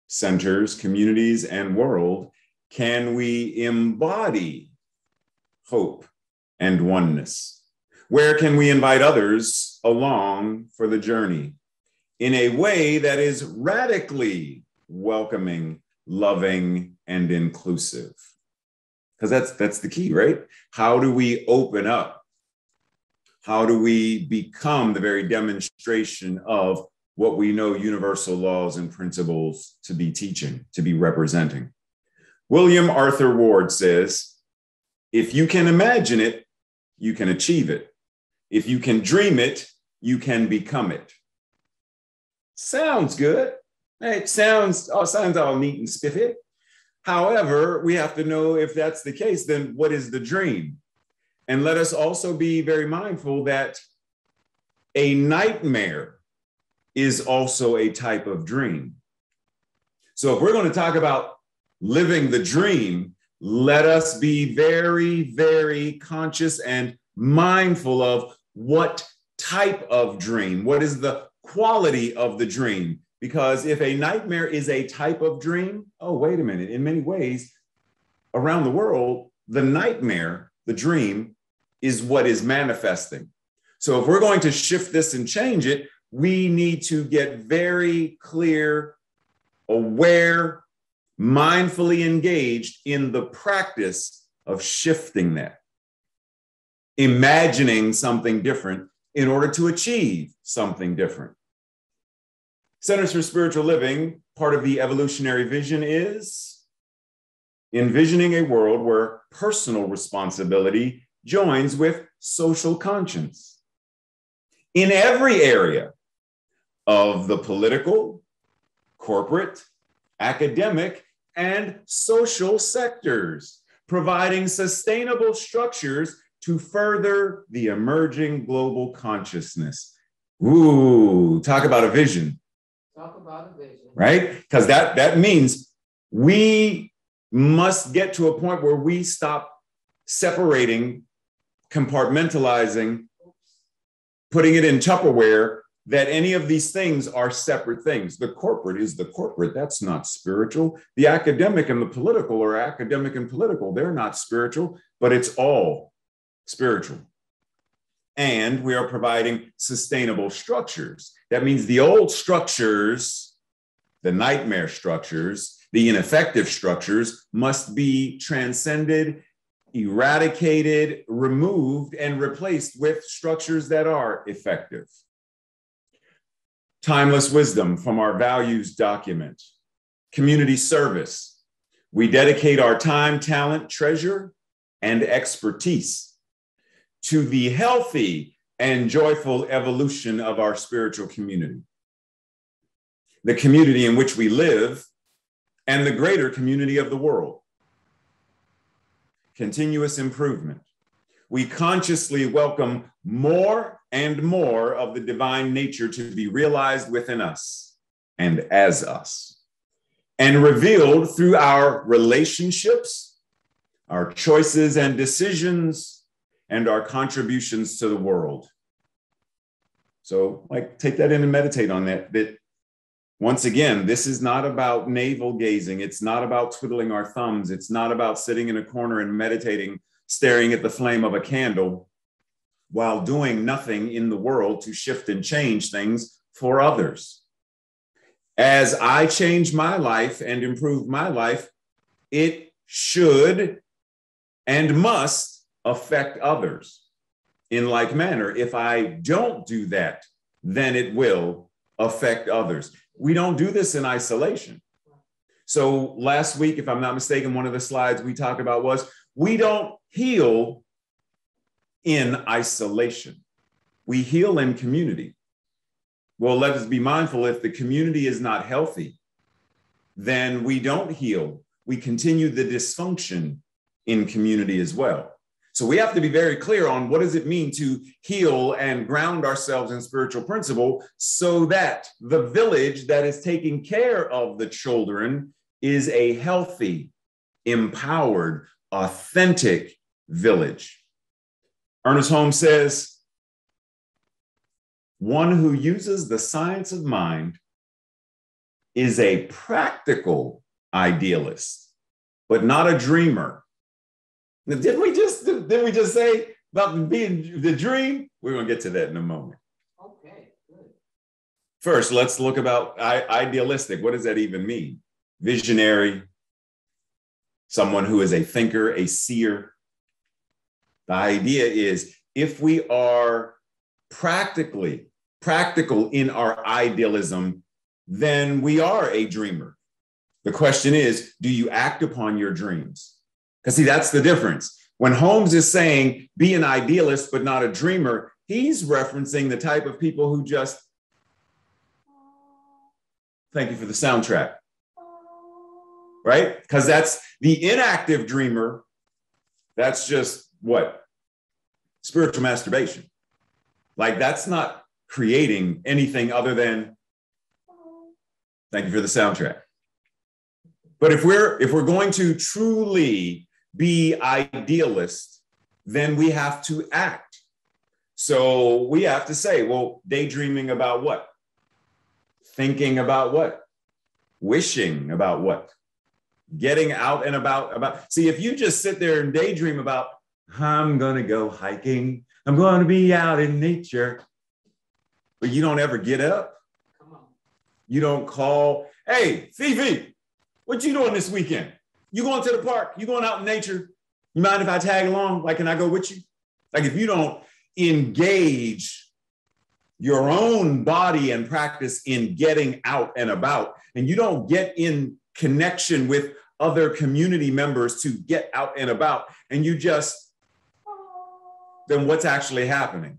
centers, communities, and world can we embody hope and oneness? Where can we invite others along for the journey in a way that is radically welcoming, loving, and inclusive? Because that's the key, right? How do we open up? How do we become the very demonstration of what we know universal laws and principles to be teaching, to be representing? William Arthur Ward says, if you can imagine it, you can achieve it. If you can dream it, you can become it. Sounds good. It sounds all neat and spiffy. However, we have to know if that's the case, then what is the dream? And let us also be very mindful that a nightmare is also a type of dream. So if we're going to talk about living the dream, let us be very, very conscious and mindful of what type of dream, what is the quality of the dream. Because if a nightmare is a type of dream, oh, wait a minute, in many ways, around the world, the nightmare, the dream, is what is manifesting. So if we're going to shift this and change it, we need to get very clear, aware, mindfully engaged in the practice of shifting that, imagining something different in order to achieve something different. Centers for Spiritual Living, part of the evolutionary vision is envisioning a world where personal responsibility joins with social conscience in every area of the political, corporate, academic, and social sectors, providing sustainable structures to further the emerging global consciousness. Ooh, talk about a vision. Talk about a vision. Right? Because that means we must get to a point where we stop separating, compartmentalizing, putting it in Tupperware, that any of these things are separate things. The corporate is the corporate. That's not spiritual. The academic and the political are academic and political. They're not spiritual, but it's all spiritual. And we are providing sustainable structures. That means the old structures, the nightmare structures, the ineffective structures must be transcended, eradicated, removed, and replaced with structures that are effective. Timeless wisdom from our values document. Community service. We dedicate our time, talent, treasure, and expertise to the healthy and joyful evolution of our spiritual community, the community in which we live, and the greater community of the world. Continuous improvement. We consciously welcome more and more of the divine nature to be realized within us and as us. and revealed through our relationships, our choices and decisions, and our contributions to the world. So, like, take that in and meditate on that. That once again, this is not about navel gazing. It's not about twiddling our thumbs. It's not about sitting in a corner and meditating, staring at the flame of a candle while doing nothing in the world to shift and change things for others. As I change my life and improve my life, it should and must affect others in like manner. If I don't do that, then it will affect others. We don't do this in isolation. So last week, if I'm not mistaken, one of the slides we talked about was we don't heal in isolation. We heal in community. Well, let us be mindful, if the community is not healthy, then we don't heal. We continue the dysfunction in community as well. So we have to be very clear on what does it mean to heal and ground ourselves in spiritual principle so that the village that is taking care of the children is a healthy, empowered, authentic village. Ernest Holmes says, one who uses the science of mind is a practical idealist, but not a dreamer. Now, didn't we just say about being the dream? We're going to get to that in a moment. Okay, good. First, let's look about idealistic. What does that even mean? Visionary, someone who is a thinker, a seer. The idea is if we are practical in our idealism, then we are a dreamer. The question is, do you act upon your dreams? Because see, that's the difference. When Holmes is saying be an idealist, but not a dreamer, he's referencing the type of people who just, thank you for the soundtrack, right? Because that's the inactive dreamer. That's just what? Spiritual masturbation. Like that's not creating anything other than, thank you for the soundtrack. But if we're going to truly be idealist, then we have to act. So we have to say, well, daydreaming about what? Thinking about what? Wishing about what? Getting out and about. See, if you just sit there and daydream about, I'm going to go hiking, I'm going to be out in nature, but you don't ever get up. Come on. You don't call, hey, Fifi, what you doing this weekend? You going to the park? You going out in nature? You mind if I tag along? Like, can I go with you? Like, if you don't engage your own body and practice in getting out and about, and you don't get in connection with other community members to get out and about, and you just, then what's actually happening?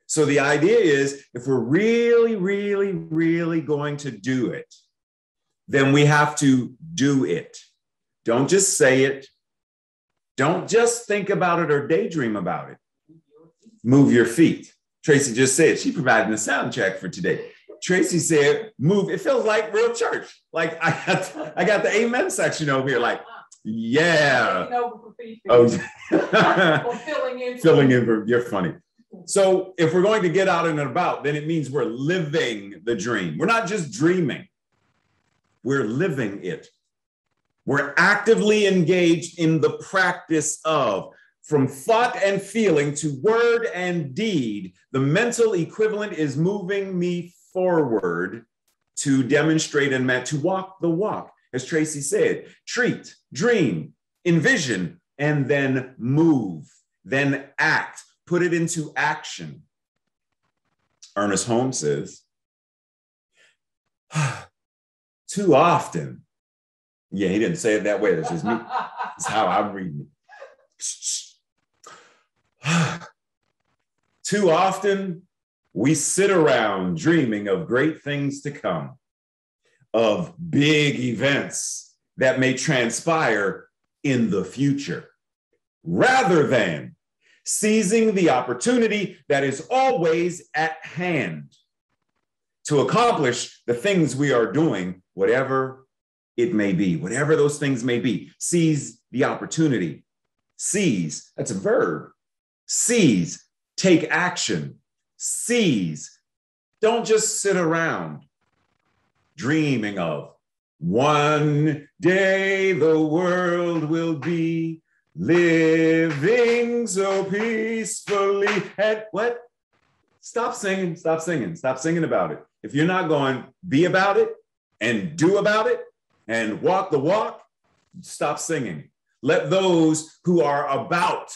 So the idea is, if we're really, really, really going to do it, then we have to do it. Don't just say it. Don't just think about it or daydream about it. Move your feet. Tracy just said, she provided a sound check for today. Tracy said, move. It feels like real church. Like I got the amen section over here. Like, yeah. Oh, filling in. You're funny. So if we're going to get out and about, then it means we're living the dream. We're not just dreaming. We're living it. We're actively engaged in the practice of, from thought and feeling to word and deed, the mental equivalent is moving me forward to demonstrate and to walk the walk. As Tracy said, treat, dream, envision, and then move, then act, put it into action. Ernest Holmes says, too often, yeah, he didn't say it that way. That's just me. That's how I'm reading it. Too often, we sit around dreaming of great things to come, of big events that may transpire in the future, rather than seizing the opportunity that is always at hand to accomplish the things we are doing, whatever it may be, whatever those things may be. Seize the opportunity. Seize, that's a verb. Seize, take action. Seize. Don't just sit around dreaming of one day the world will be living so peacefully. And what? Stop singing, stop singing, stop singing about it. If you're not going, be about it and do about it and walk the walk, stop singing. Let those who are about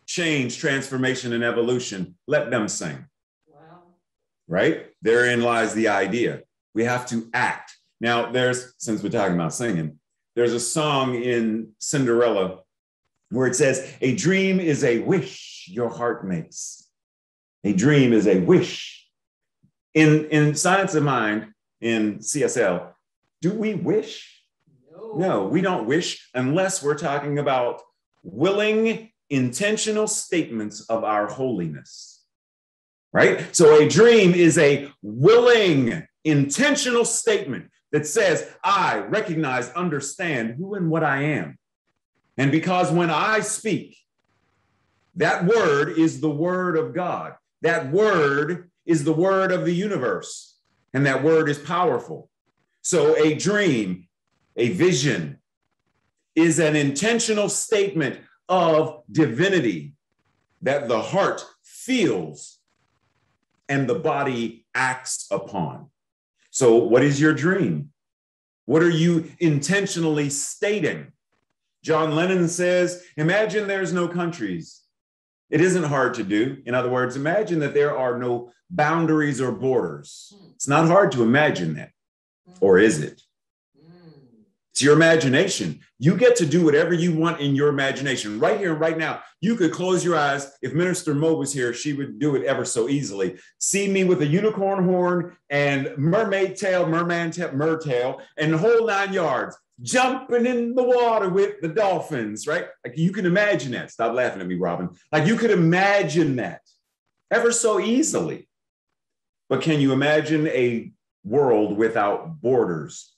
change, transformation, and evolution, let them sing. Wow. Right? Therein lies the idea. We have to act. Now, since we're talking about singing, there's a song in Cinderella where it says, a dream is a wish your heart makes. A dream is a wish. In Science of Mind, in CSL, do we wish? No, we don't wish unless we're talking about willing, intentional statements of our holiness, right? So a dream is a willing, intentional statement that says, I recognize, understand who and what I am. And because when I speak, that word is the word of God. That word is the word of the universe, and that word is powerful. So a dream, a vision, is an intentional statement of divinity that the heart feels and the body acts upon. So what is your dream? What are you intentionally stating? John Lennon says, imagine there's no countries. It isn't hard to do. In other words, imagine that there are no boundaries or borders. It's not hard to imagine that. Or is it? It's your imagination. You get to do whatever you want in your imagination. Right here and right now, you could close your eyes. If Minister Mo was here, she would do it ever so easily. See me with a unicorn horn and mermaid tail, merman tail, mer tail, and the whole 9 yards, jumping in the water with the dolphins, right? Like you can imagine that. Stop laughing at me, Robin. Like you could imagine that ever so easily. But can you imagine a world without borders?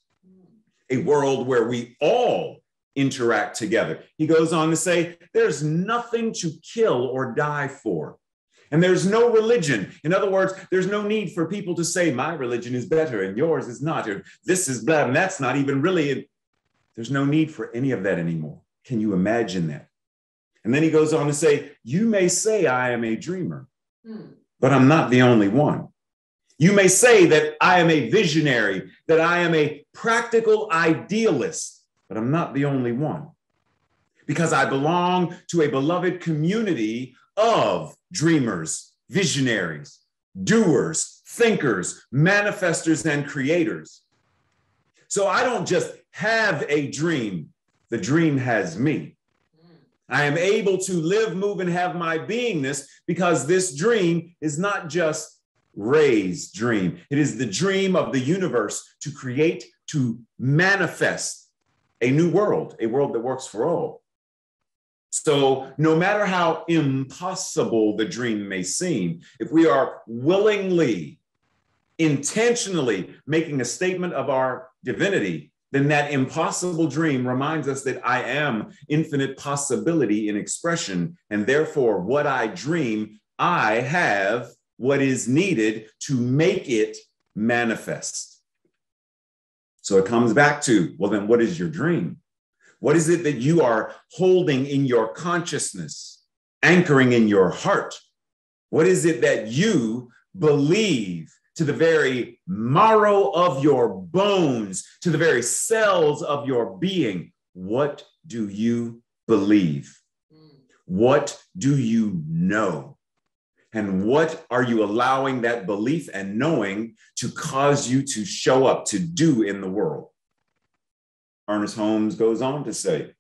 A world where we all interact together. He goes on to say, there's nothing to kill or die for. And there's no religion. In other words, there's no need for people to say, my religion is better and yours is not, or this is blah, and that's not even really. There's no need for any of that anymore. Can you imagine that? And then he goes on to say, you may say I am a dreamer, but I'm not the only one. You may say that I am a visionary, that I am a practical idealist, but I'm not the only one. Because I belong to a beloved community of dreamers, visionaries, doers, thinkers, manifestors, and creators. So I don't just have a dream, the dream has me. I am able to live, move, and have my beingness because this dream is not just Ray's dream. It is the dream of the universe to create, to manifest a new world, a world that works for all. So no matter how impossible the dream may seem, if we are willingly, intentionally making a statement of our divinity, then that impossible dream reminds us that I am infinite possibility in expression. And therefore, what I dream, I have what is needed to make it manifest. So it comes back to, well, then what is your dream? What is it that you are holding in your consciousness, anchoring in your heart? What is it that you believe to the very marrow of your bones, to the very cells of your being? What do you believe? What do you know? And what are you allowing that belief and knowing to cause you to show up, to do in the world? Ernest Holmes goes on to say,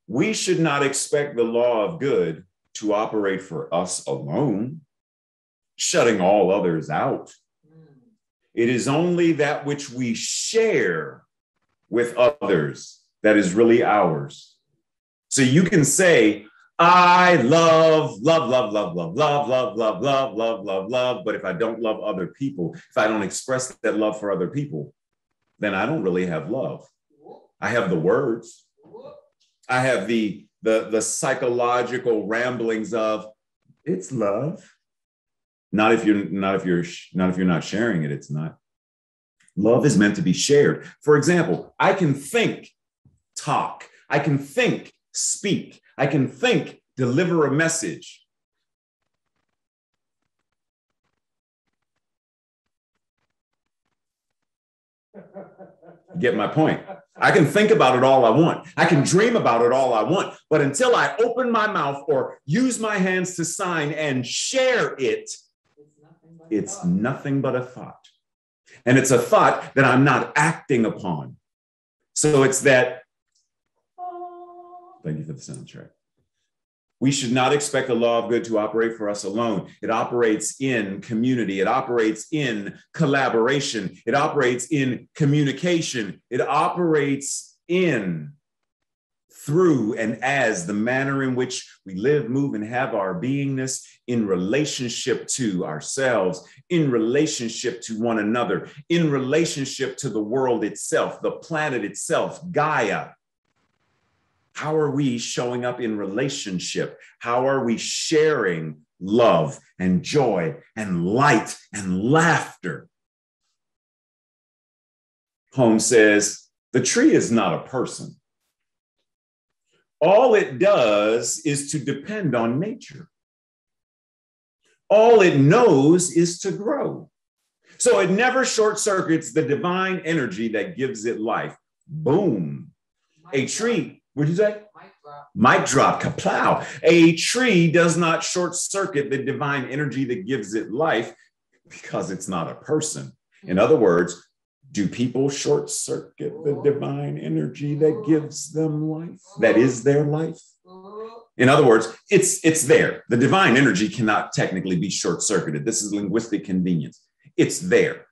we should not expect the law of good to operate for us alone, shutting all others out. It is only that which we share with others that is really ours. So you can say, I love, love, love, love, love, love, love, love, love, love, love, love. But if I don't love other people, if I don't express that love for other people, then I don't really have love. I have the words. I have the psychological ramblings of it's love. Not if you're not sharing it, it's not. Love is meant to be shared. For example, I can think, talk. I can think, speak. I can think, deliver a message. Get my point? I can think about it all I want. I can dream about it all I want. But until I open my mouth or use my hands to sign and share it, it's nothing but a thought. And it's a thought that I'm not acting upon. So it's that, thank you for the soundtrack. We should not expect the law of good to operate for us alone. It operates in community. It operates in collaboration. It operates in communication. It operates in, through, and as the manner in which we live, move, and have our beingness in relationship to ourselves, in relationship to one another, in relationship to the world itself, the planet itself, Gaia. How are we showing up in relationship? How are we sharing love and joy and light and laughter? Holmes says, the tree is not a person. All it does is to depend on nature. All it knows is to grow. So it never short circuits the divine energy that gives it life. Boom. A tree. What'd you say? Mic drop, kaplow. A tree does not short circuit the divine energy that gives it life because it's not a person. In other words, do people short circuit the divine energy that gives them life? That is their life? In other words, it's there. The divine energy cannot technically be short circuited. This is linguistic convenience. It's there.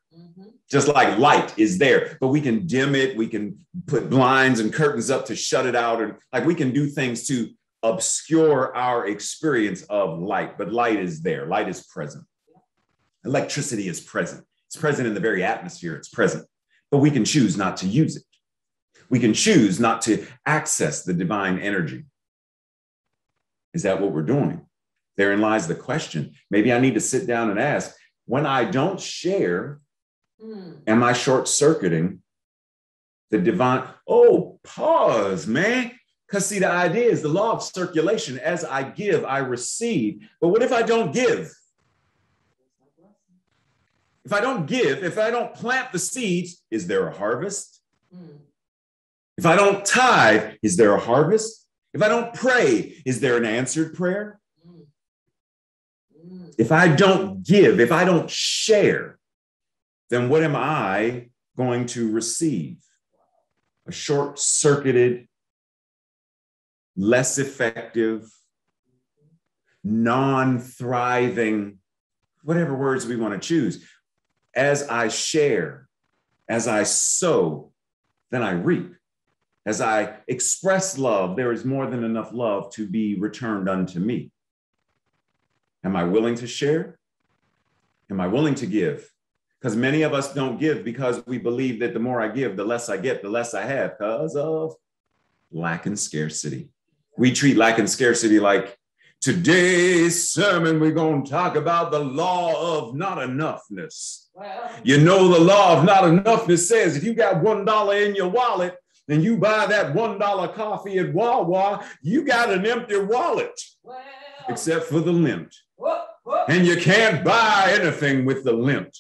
Just like light is there, but we can dim it. We can put blinds and curtains up to shut it out. And like we can do things to obscure our experience of light, but light is there. Light is present. Electricity is present. It's present in the very atmosphere. It's present, but we can choose not to use it. We can choose not to access the divine energy. Is that what we're doing? Therein lies the question. Maybe I need to sit down and ask, when I don't share, am I short-circuiting the divine? Oh, pause, man. Because see, the idea is the law of circulation. As I give, I receive. But what if I don't give? If I don't give, if I don't plant the seeds, is there a harvest? If I don't tithe, is there a harvest? If I don't pray, is there an answered prayer? If I don't give, if I don't share, then what am I going to receive? A short-circuited, less effective, non-thriving, whatever words we want to choose. As I share, as I sow, then I reap. As I express love, there is more than enough love to be returned unto me. Am I willing to share? Am I willing to give? Because many of us don't give because we believe that the more I give, the less I get, the less I have because of lack and scarcity. We treat lack and scarcity like today's sermon, we're going to talk about the law of not enoughness. You know, the law of not enoughness says if you got $1 in your wallet and you buy that $1 coffee at Wawa, you got an empty wallet, except for the lint. And you can't buy anything with the lint.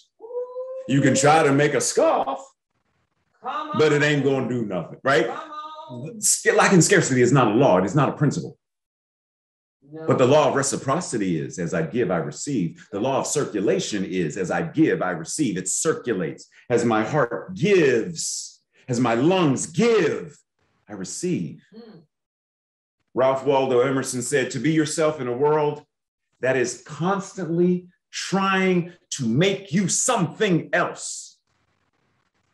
You can try to make a scarf, but it ain't going to do nothing, right? Lack and scarcity is not a law. It is not a principle. No. But the law of reciprocity is, as I give, I receive. The law of circulation is, as I give, I receive. It circulates. As my heart gives, as my lungs give, I receive. Ralph Waldo Emerson said, to be yourself in a world that is constantly trying to make you something else.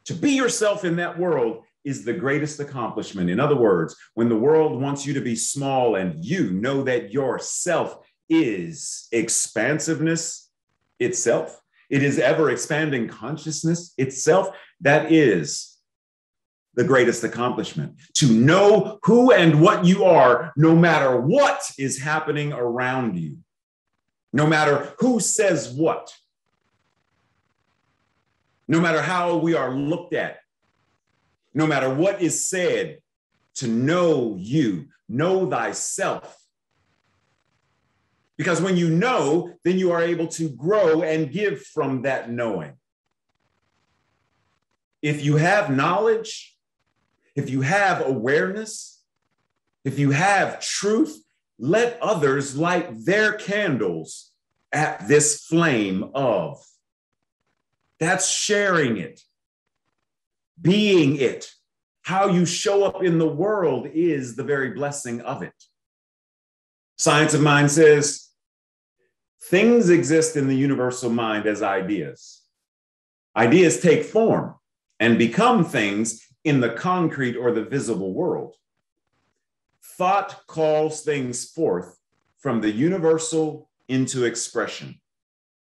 To be yourself in that world is the greatest accomplishment. In other words, when the world wants you to be small and you know that yourself is expansiveness itself, it is ever expanding consciousness itself, that is the greatest accomplishment, to know who and what you are, no matter what is happening around you, no matter who says what, no matter how we are looked at, no matter what is said, to know you, know thyself. Because when you know, then you are able to grow and give from that knowing. If you have knowledge, if you have awareness, if you have truth, let others light their candles at this flame of. That's sharing it, being it. How you show up in the world is the very blessing of it. Science of Mind says, things exist in the universal mind as ideas. Ideas take form and become things in the concrete or the visible world. Thought calls things forth from the universal into expression.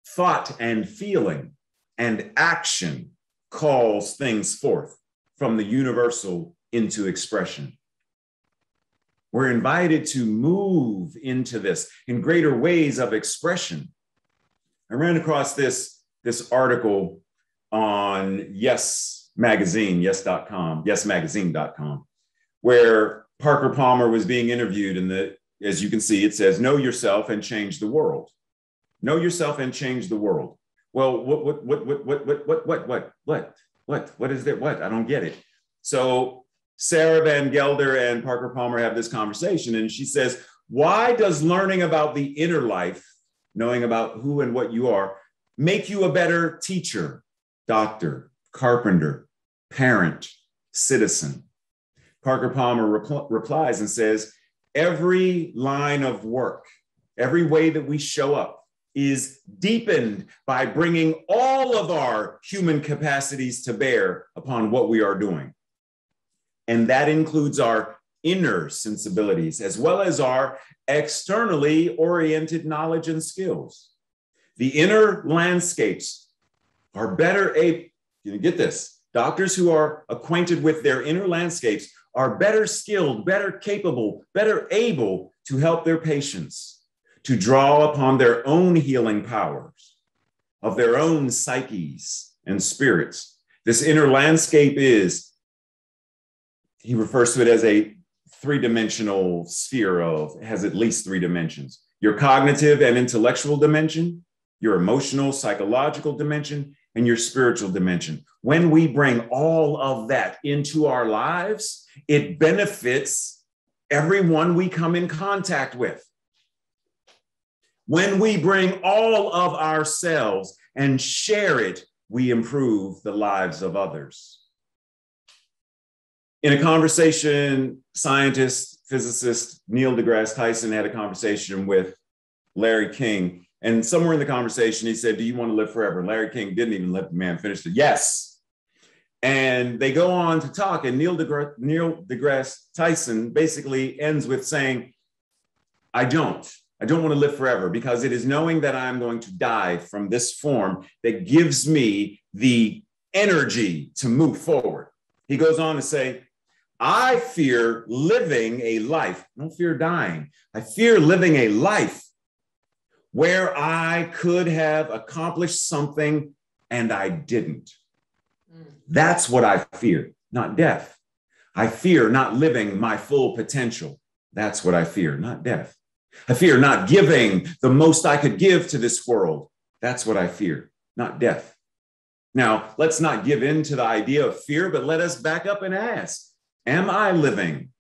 Thought and feeling and action calls things forth from the universal into expression. We're invited to move into this in greater ways of expression. I ran across this article on Yes Magazine, yesmagazine.com, where Parker Palmer was being interviewed, and as you can see, it says, know yourself and change the world. Know yourself and change the world. Well, what is that? What? I don't get it. So Sarah Van Gelder and Parker Palmer have this conversation, and she says, why does learning about the inner life, knowing about who and what you are, make you a better teacher, doctor, carpenter, parent, citizen? Parker Palmer replies and says, every line of work, every way that we show up is deepened by bringing all of our human capacities to bear upon what we are doing. And that includes our inner sensibilities, as well as our externally oriented knowledge and skills. The inner landscapes are better able, get this, doctors who are acquainted with their inner landscapes are better skilled, better capable, better able to help their patients to draw upon their own healing powers of their own psyches and spirits. This inner landscape is, he refers to it as a three-dimensional sphere has at least three dimensions. Your cognitive and intellectual dimension, your emotional, psychological dimension, and your spiritual dimension. When we bring all of that into our lives, it benefits everyone we come in contact with. When we bring all of ourselves and share it, we improve the lives of others. In a conversation, scientist, physicist Neil deGrasse Tyson had a conversation with Larry King. And somewhere in the conversation, he said, do you want to live forever? Larry King didn't even let the man finish it. Yes. And they go on to talk. And Neil deGrasse Tyson basically ends with saying, I don't want to live forever, because it is knowing that I'm going to die from this form that gives me the energy to move forward. He goes on to say, I fear living a life. I don't fear dying. I fear living a life where I could have accomplished something and I didn't. That's what I fear, not death. I fear not living my full potential. That's what I fear, not death. I fear not giving the most I could give to this world. That's what I fear, not death. Now, let's not give in to the idea of fear, but let us back up and ask, am I living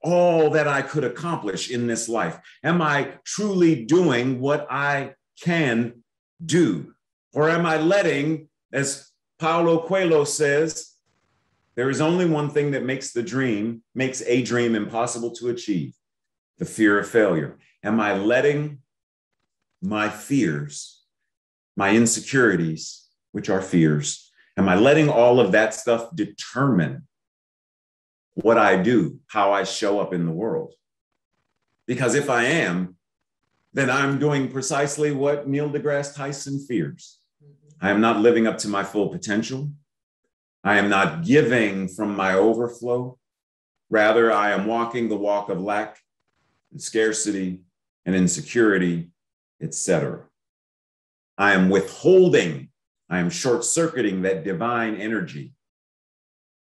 all that I could accomplish in this life? Am I truly doing what I can do? Or am I letting, as Paulo Coelho says, there is only one thing that makes a dream impossible to achieve: the fear of failure. Am I letting my fears, my insecurities, which are fears, am I letting all of that stuff determine what I do, how I show up in the world? Because if I am, then I'm doing precisely what Neil deGrasse Tyson fears. I am not living up to my full potential. I am not giving from my overflow. Rather, I am walking the walk of lack and scarcity and insecurity, etc. I am withholding, I am short-circuiting that divine energy.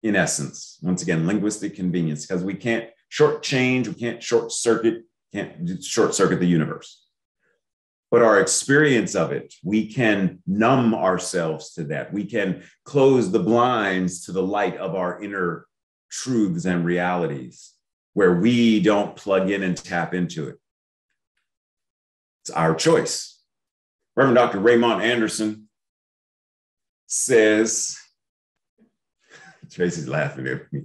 In essence, once again, linguistic convenience, because we can't shortchange, we can't short-circuit the universe. But our experience of it, we can numb ourselves to that. We can close the blinds to the light of our inner truths and realities where we don't plug in and tap into it. It's our choice. Reverend Dr. Raymont Anderson says, Tracy's laughing at me,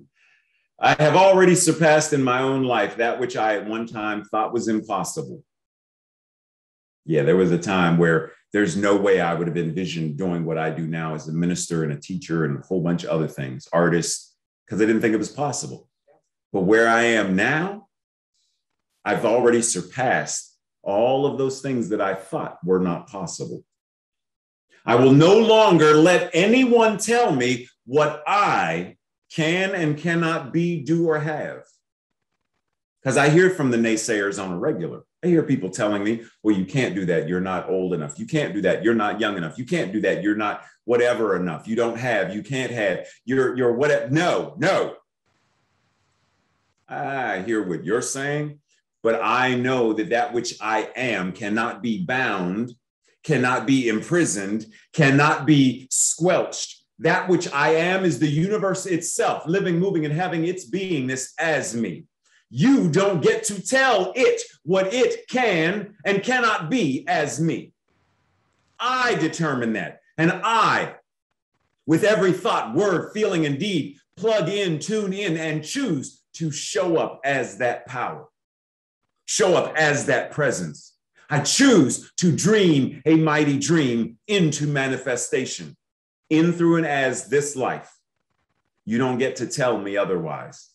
I have already surpassed in my own life that which I at one time thought was impossible. Yeah, there was a time where there's no way I would have envisioned doing what I do now as a minister and a teacher and a whole bunch of other things, artist, because I didn't think it was possible. But where I am now, I've already surpassed all of those things that I thought were not possible. I will no longer let anyone tell me what I can and cannot be, do, or have. Because I hear from the naysayers on a regular. I hear people telling me, well, you can't do that. You're not old enough. You can't do that. You're not young enough. You can't do that. You're not whatever enough. You don't have, you can't have, you're whatever. No. I hear what you're saying, but I know that that which I am cannot be bound, cannot be imprisoned, cannot be squelched. That which I am is the universe itself, living, moving, and having its beingness as me. You don't get to tell it what it can and cannot be as me. I determine that. And I, with every thought, word, feeling, and deed, plug in, tune in, and choose to show up as that power, show up as that presence. I choose to dream a mighty dream into manifestation, in, through, and as this life. You don't get to tell me otherwise.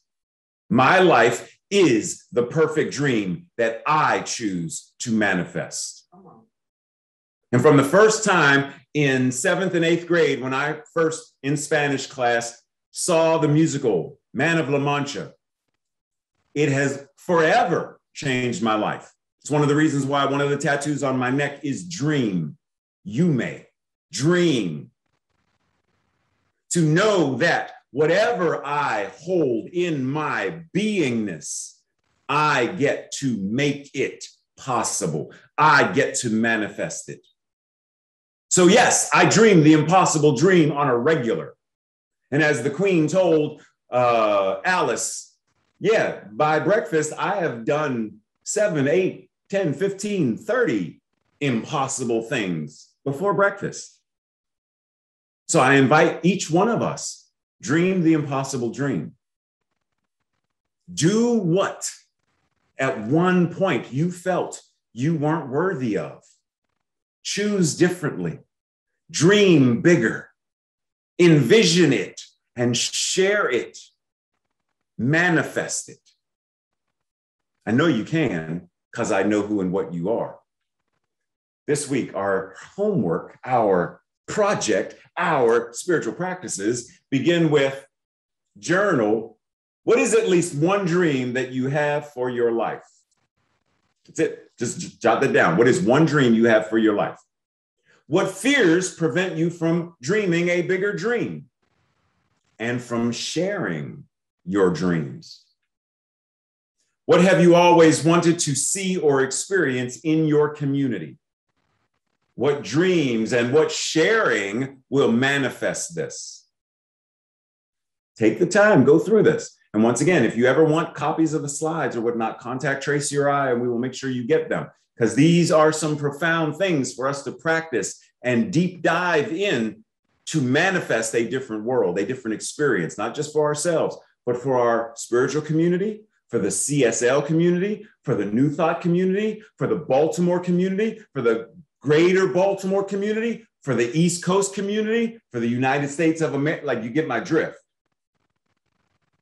My life is the perfect dream that I choose to manifest. And from the first time in 7th and 8th grade, when I first in Spanish class saw the musical Man of La Mancha, it has forever changed my life. It's one of the reasons why one of the tattoos on my neck is dream. You may dream. To know that whatever I hold in my beingness, I get to make it possible. I get to manifest it. So yes, I dream the impossible dream on a regular. And as the Queen told Alice, yeah, by breakfast, I have done 7, 8, 10, 15, 30 impossible things before breakfast. So I invite each one of us, dream the impossible dream. Do what at one point you felt you weren't worthy of. Choose differently. Dream bigger. Envision it and share it. Manifest it. I know you can because I know who and what you are. This week, our homework, our project, our spiritual practices begin with journal. What is at least one dream that you have for your life? That's it. Just jot that down. What is one dream you have for your life? What fears prevent you from dreaming a bigger dream and from sharing your dreams? What have you always wanted to see or experience in your community? What dreams and what sharing will manifest this? Take the time, go through this. And once again, if you ever want copies of the slides or whatnot, contact Tracy or I, and we will make sure you get them. Because these are some profound things for us to practice and deep dive in to manifest a different world, a different experience, not just for ourselves, but for our spiritual community, for the CSL community, for the New Thought community, for the Baltimore community, for the greater Baltimore community, for the East Coast community, for the United States of America. Like, you get my drift.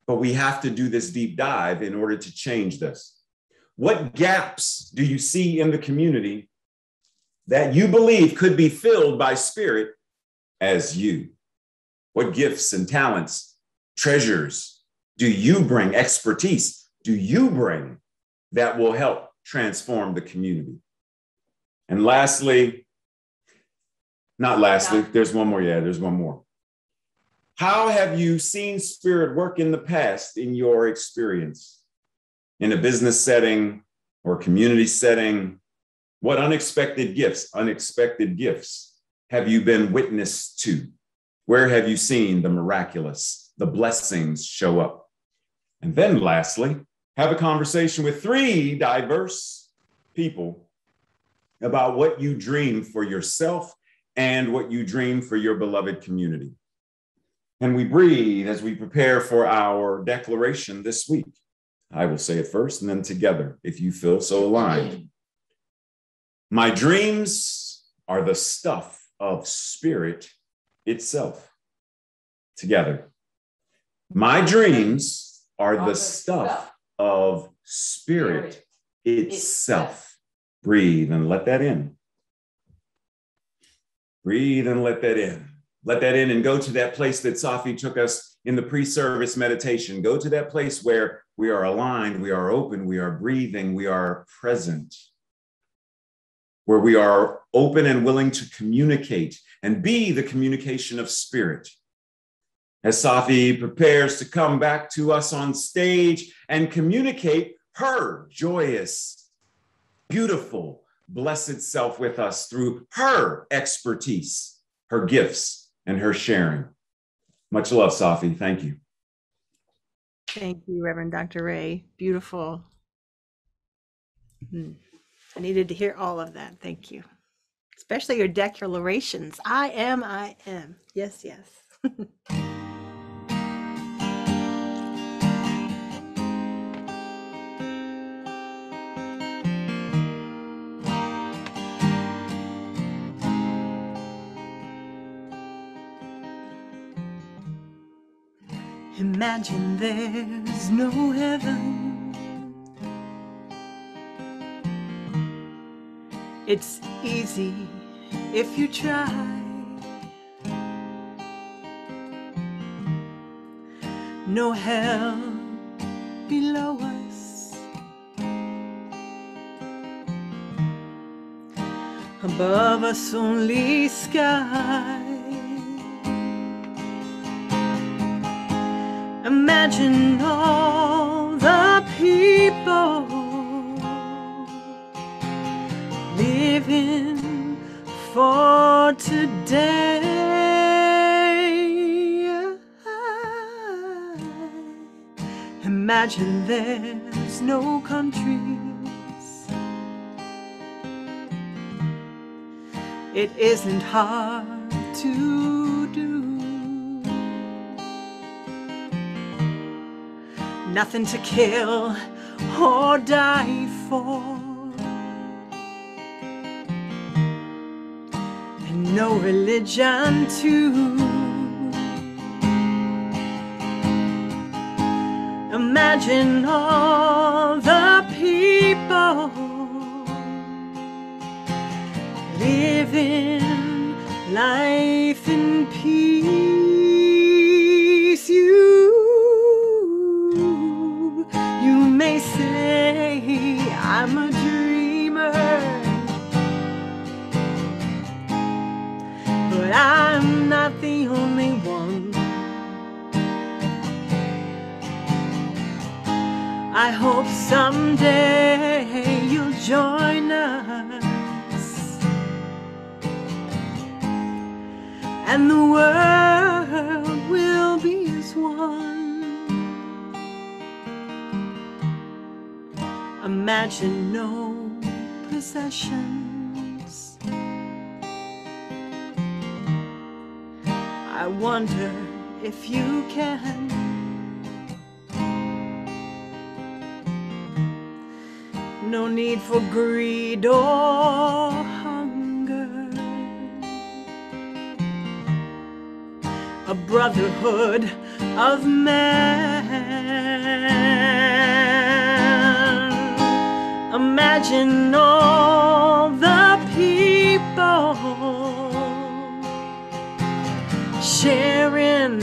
But we have to do this deep dive in order to change this. What gaps do you see in the community that you believe could be filled by spirit as you? What gifts and talents, treasures do you bring, expertise do you bring that will help transform the community? And lastly, not lastly, there's one more. Yeah, there's one more. How have you seen Spirit work in the past in your experience? In a business setting or community setting, what unexpected gifts have you been witness to? Where have you seen the miraculous, the blessings show up? And then lastly, have a conversation with 3 diverse people about what you dream for yourself and what you dream for your beloved community. And we breathe as we prepare for our declaration this week. I will say it first and then together, if you feel so aligned. My dreams are the stuff of Spirit itself. Together. My dreams are the stuff of Spirit itself. Breathe and let that in. Breathe and let that in. Let that in and go to that place that Sahffi took us in the pre-service meditation. Go to that place where we are aligned, we are open, we are breathing, we are present. Where we are open and willing to communicate and be the communication of Spirit. As Sahffi prepares to come back to us on stage and communicate her joyous, beautiful, blessed self with us through her expertise, her gifts, and her sharing. Much love, Sahffi. Thank you. Thank you, Reverend Dr. Ray. Beautiful. I needed to hear all of that. Thank you. Especially your declarations. I am. Yes, yes. Imagine there's no heaven. It's easy if you try. No hell below us. Above us only sky. Imagine all the people living for today. Imagine there's no countries. It isn't hard to do. Nothing to kill or die for, and no religion too. Imagine all the people living life in peace. You may say I'm a dreamer, but I'm not the only one. I hope someday you'll join us, and the world will be as one. Imagine no possessions. I wonder if you can. No need for greed or hunger. A brotherhood of man. Imagine all the people sharing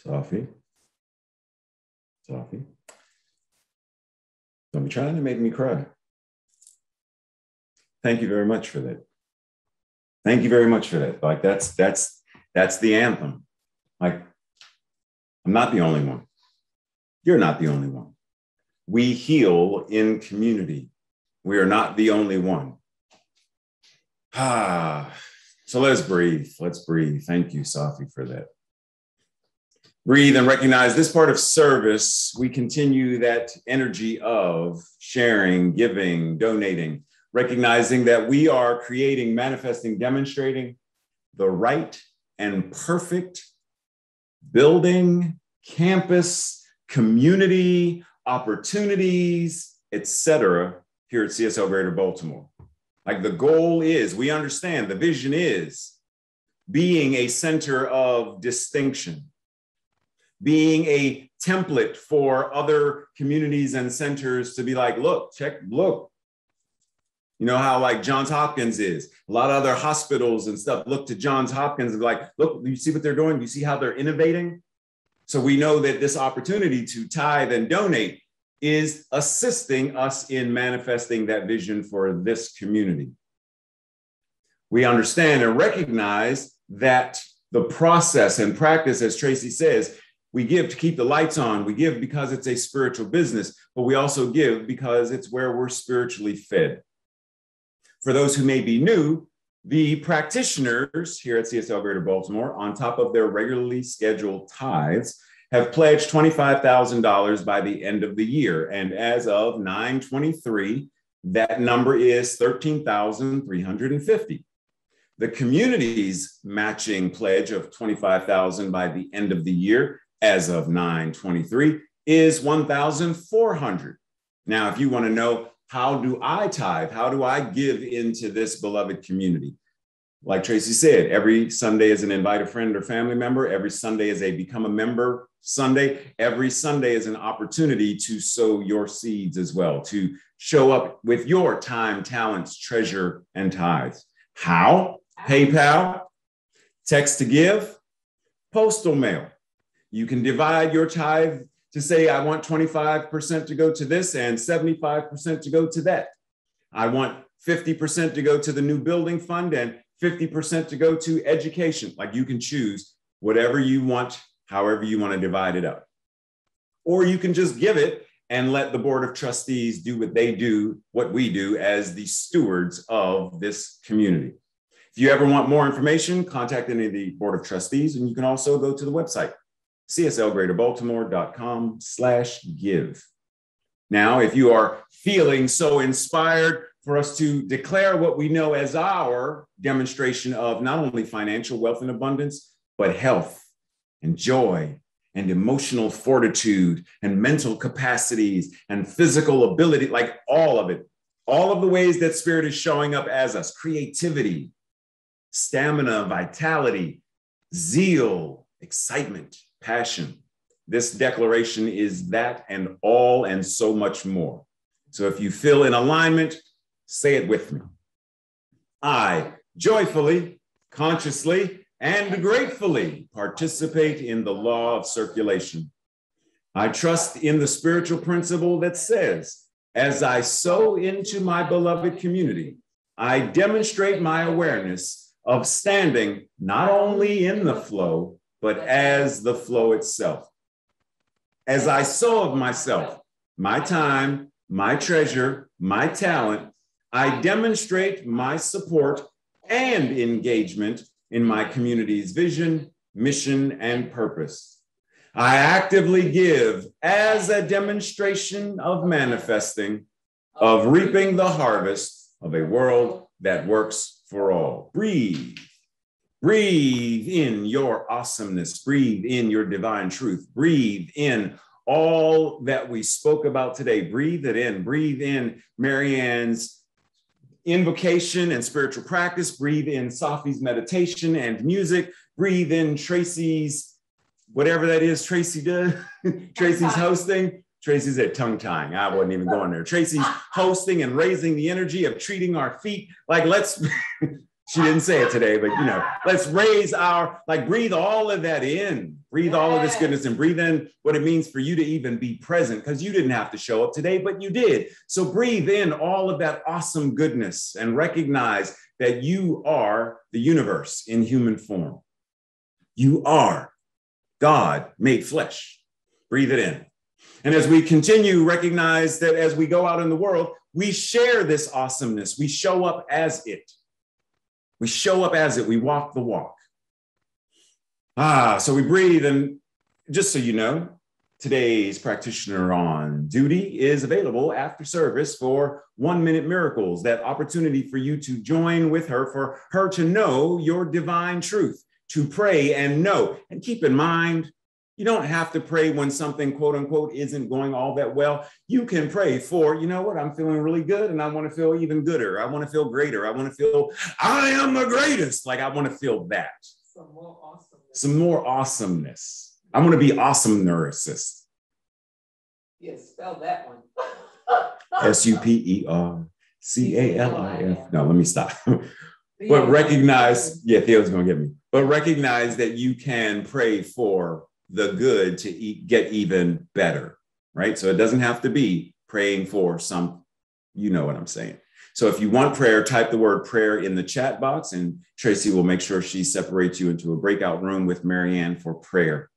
Sahffi. Don't be trying to make me cry. Thank you very much for that. Thank you very much for that. Like that's the anthem. Like, I'm not the only one. You're not the only one. We heal in community. We are not the only one. So let's breathe. Let's breathe. Thank you, Sahffi, for that. Breathe and recognize this part of service. We continue that energy of sharing, giving, donating, recognizing that we are creating, manifesting, demonstrating the right and perfect building, campus, community, opportunities, etc. here at CSL Greater Baltimore. Like the goal is, we understand the vision is being a center of distinction, being a template for other communities and centers to be like, look. You know how like Johns Hopkins is. A lot of other hospitals and stuff look to Johns Hopkins and be like, look, you see what they're doing? You see how they're innovating? So we know that this opportunity to tithe and donate is assisting us in manifesting that vision for this community. We understand and recognize that the process and practice, as Tracy says, we give to keep the lights on. We give because it's a spiritual business, but we also give because it's where we're spiritually fed. For those who may be new, the practitioners here at CSL Greater Baltimore, on top of their regularly scheduled tithes, have pledged $25,000 by the end of the year. And as of 9/23, that number is $13,350. The community's matching pledge of $25,000 by the end of the year, as of 9/23, is $1,400. Now, if you want to know, how do I tithe? How do I give into this beloved community? Like Tracy said, every Sunday is an invite a friend or family member. Every Sunday is a become a member Sunday. Every Sunday is an opportunity to sow your seeds as well, to show up with your time, talents, treasure, and tithes. How? PayPal, text to give, postal mail. You can divide your tithe to say, I want 25% to go to this and 75% to go to that. I want 50% to go to the new building fund and 50% to go to education. Like you can choose whatever you want, however you want to divide it up. Or you can just give it and let the board of trustees do what they do, what we do as the stewards of this community. If you ever want more information, contact any of the board of trustees, and you can also go to the website, cslgreaterbaltimore.com/give. Now, if you are feeling so inspired for us to declare what we know as our demonstration of not only financial wealth and abundance, but health and joy and emotional fortitude and mental capacities and physical ability, like all of it, all of the ways that spirit is showing up as us, creativity, stamina, vitality, zeal, excitement, passion. This declaration is that and all and so much more. So if you feel in alignment, say it with me. I joyfully, consciously, and gratefully participate in the law of circulation. I trust in the spiritual principle that says, as I sow into my beloved community, I demonstrate my awareness of standing not only in the flow, but as the flow itself. As I sow of myself, my time, my treasure, my talent, I demonstrate my support and engagement in my community's vision, mission, and purpose. I actively give as a demonstration of manifesting, of reaping the harvest of a world that works for all. Breathe. Breathe in your awesomeness. Breathe in your divine truth. Breathe in all that we spoke about today. Breathe it in. Breathe in MaryAnne's invocation and spiritual practice. Breathe in Sahffi's meditation and music. Breathe in Tracy's, whatever that is Tracy does. Tracy's hosting. Tracy's at tongue tying. I wasn't even going there. Tracy's hosting and raising the energy of treating our feet. Like let's She didn't say it today, but let's raise breathe all of that in, breathe all of this goodness and breathe in what it means for you to even be present, because you didn't have to show up today, but you did. So breathe in all of that awesome goodness and recognize that you are the universe in human form. You are God made flesh. Breathe it in. And as we continue, recognize that as we go out in the world, we share this awesomeness. We show up as it. We show up as it. We walk the walk. So we breathe. And just so you know, today's practitioner on duty is available after service for 1 Minute Miracles, that opportunity for you to join with her, for her to know your divine truth, to pray and know. And keep in mind, you don't have to pray when something, quote unquote, isn't going all that well. You can pray for, I'm feeling really good and I want to feel even gooder. I want to feel greater. I want to feel, I am the greatest. I want to feel that. Some more awesomeness. I want to be awesome narcissist. Yes, spell that one. SUPERCALIF. No, let me stop. But recognize, Theo's going to get me. But recognize that you can pray for the good to get even better, right? So it doesn't have to be praying for some, you know what I'm saying. So if you want prayer, type the word prayer in the chat box and Tracy will make sure she separates you into a breakout room with MaryAnne for prayer.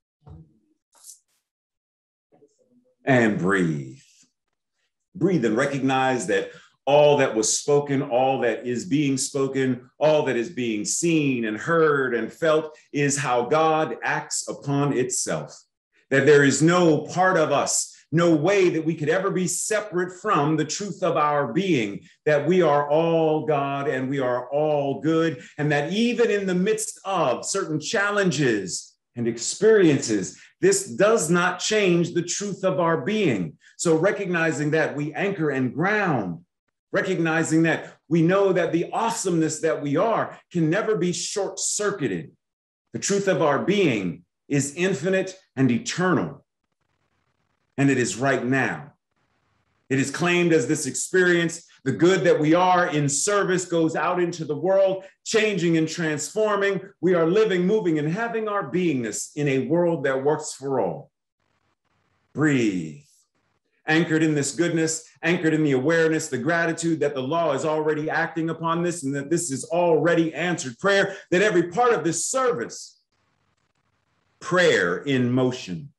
And breathe. Breathe and recognize that all that was spoken, all that is being spoken, all that is being seen and heard and felt is how God acts upon itself. That there is no part of us, no way that we could ever be separate from the truth of our being, that we are all God and we are all good, and that even in the midst of certain challenges and experiences, this does not change the truth of our being. So recognizing that, we anchor and ground. Recognizing that we know that the awesomeness that we are can never be short-circuited. The truth of our being is infinite and eternal. And it is right now. It is claimed as this experience. The good that we are in service goes out into the world, changing and transforming. We are living, moving, and having our beingness in a world that works for all. Breathe. Anchored in this goodness, anchored in the awareness, the gratitude that the law is already acting upon this and that this is already answered prayer, that every part of this service, prayer in motion.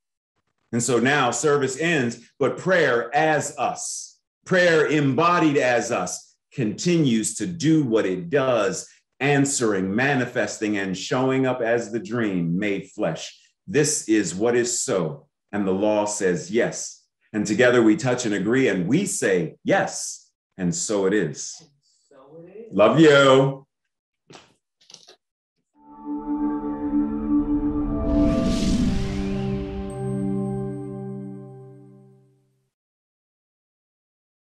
And so now service ends, but prayer as us, prayer embodied as us, continues to do what it does, answering, manifesting, and showing up as the dream made flesh. This is what is so, and the law says yes. And together we touch and agree and we say, yes, and so it is. Love you.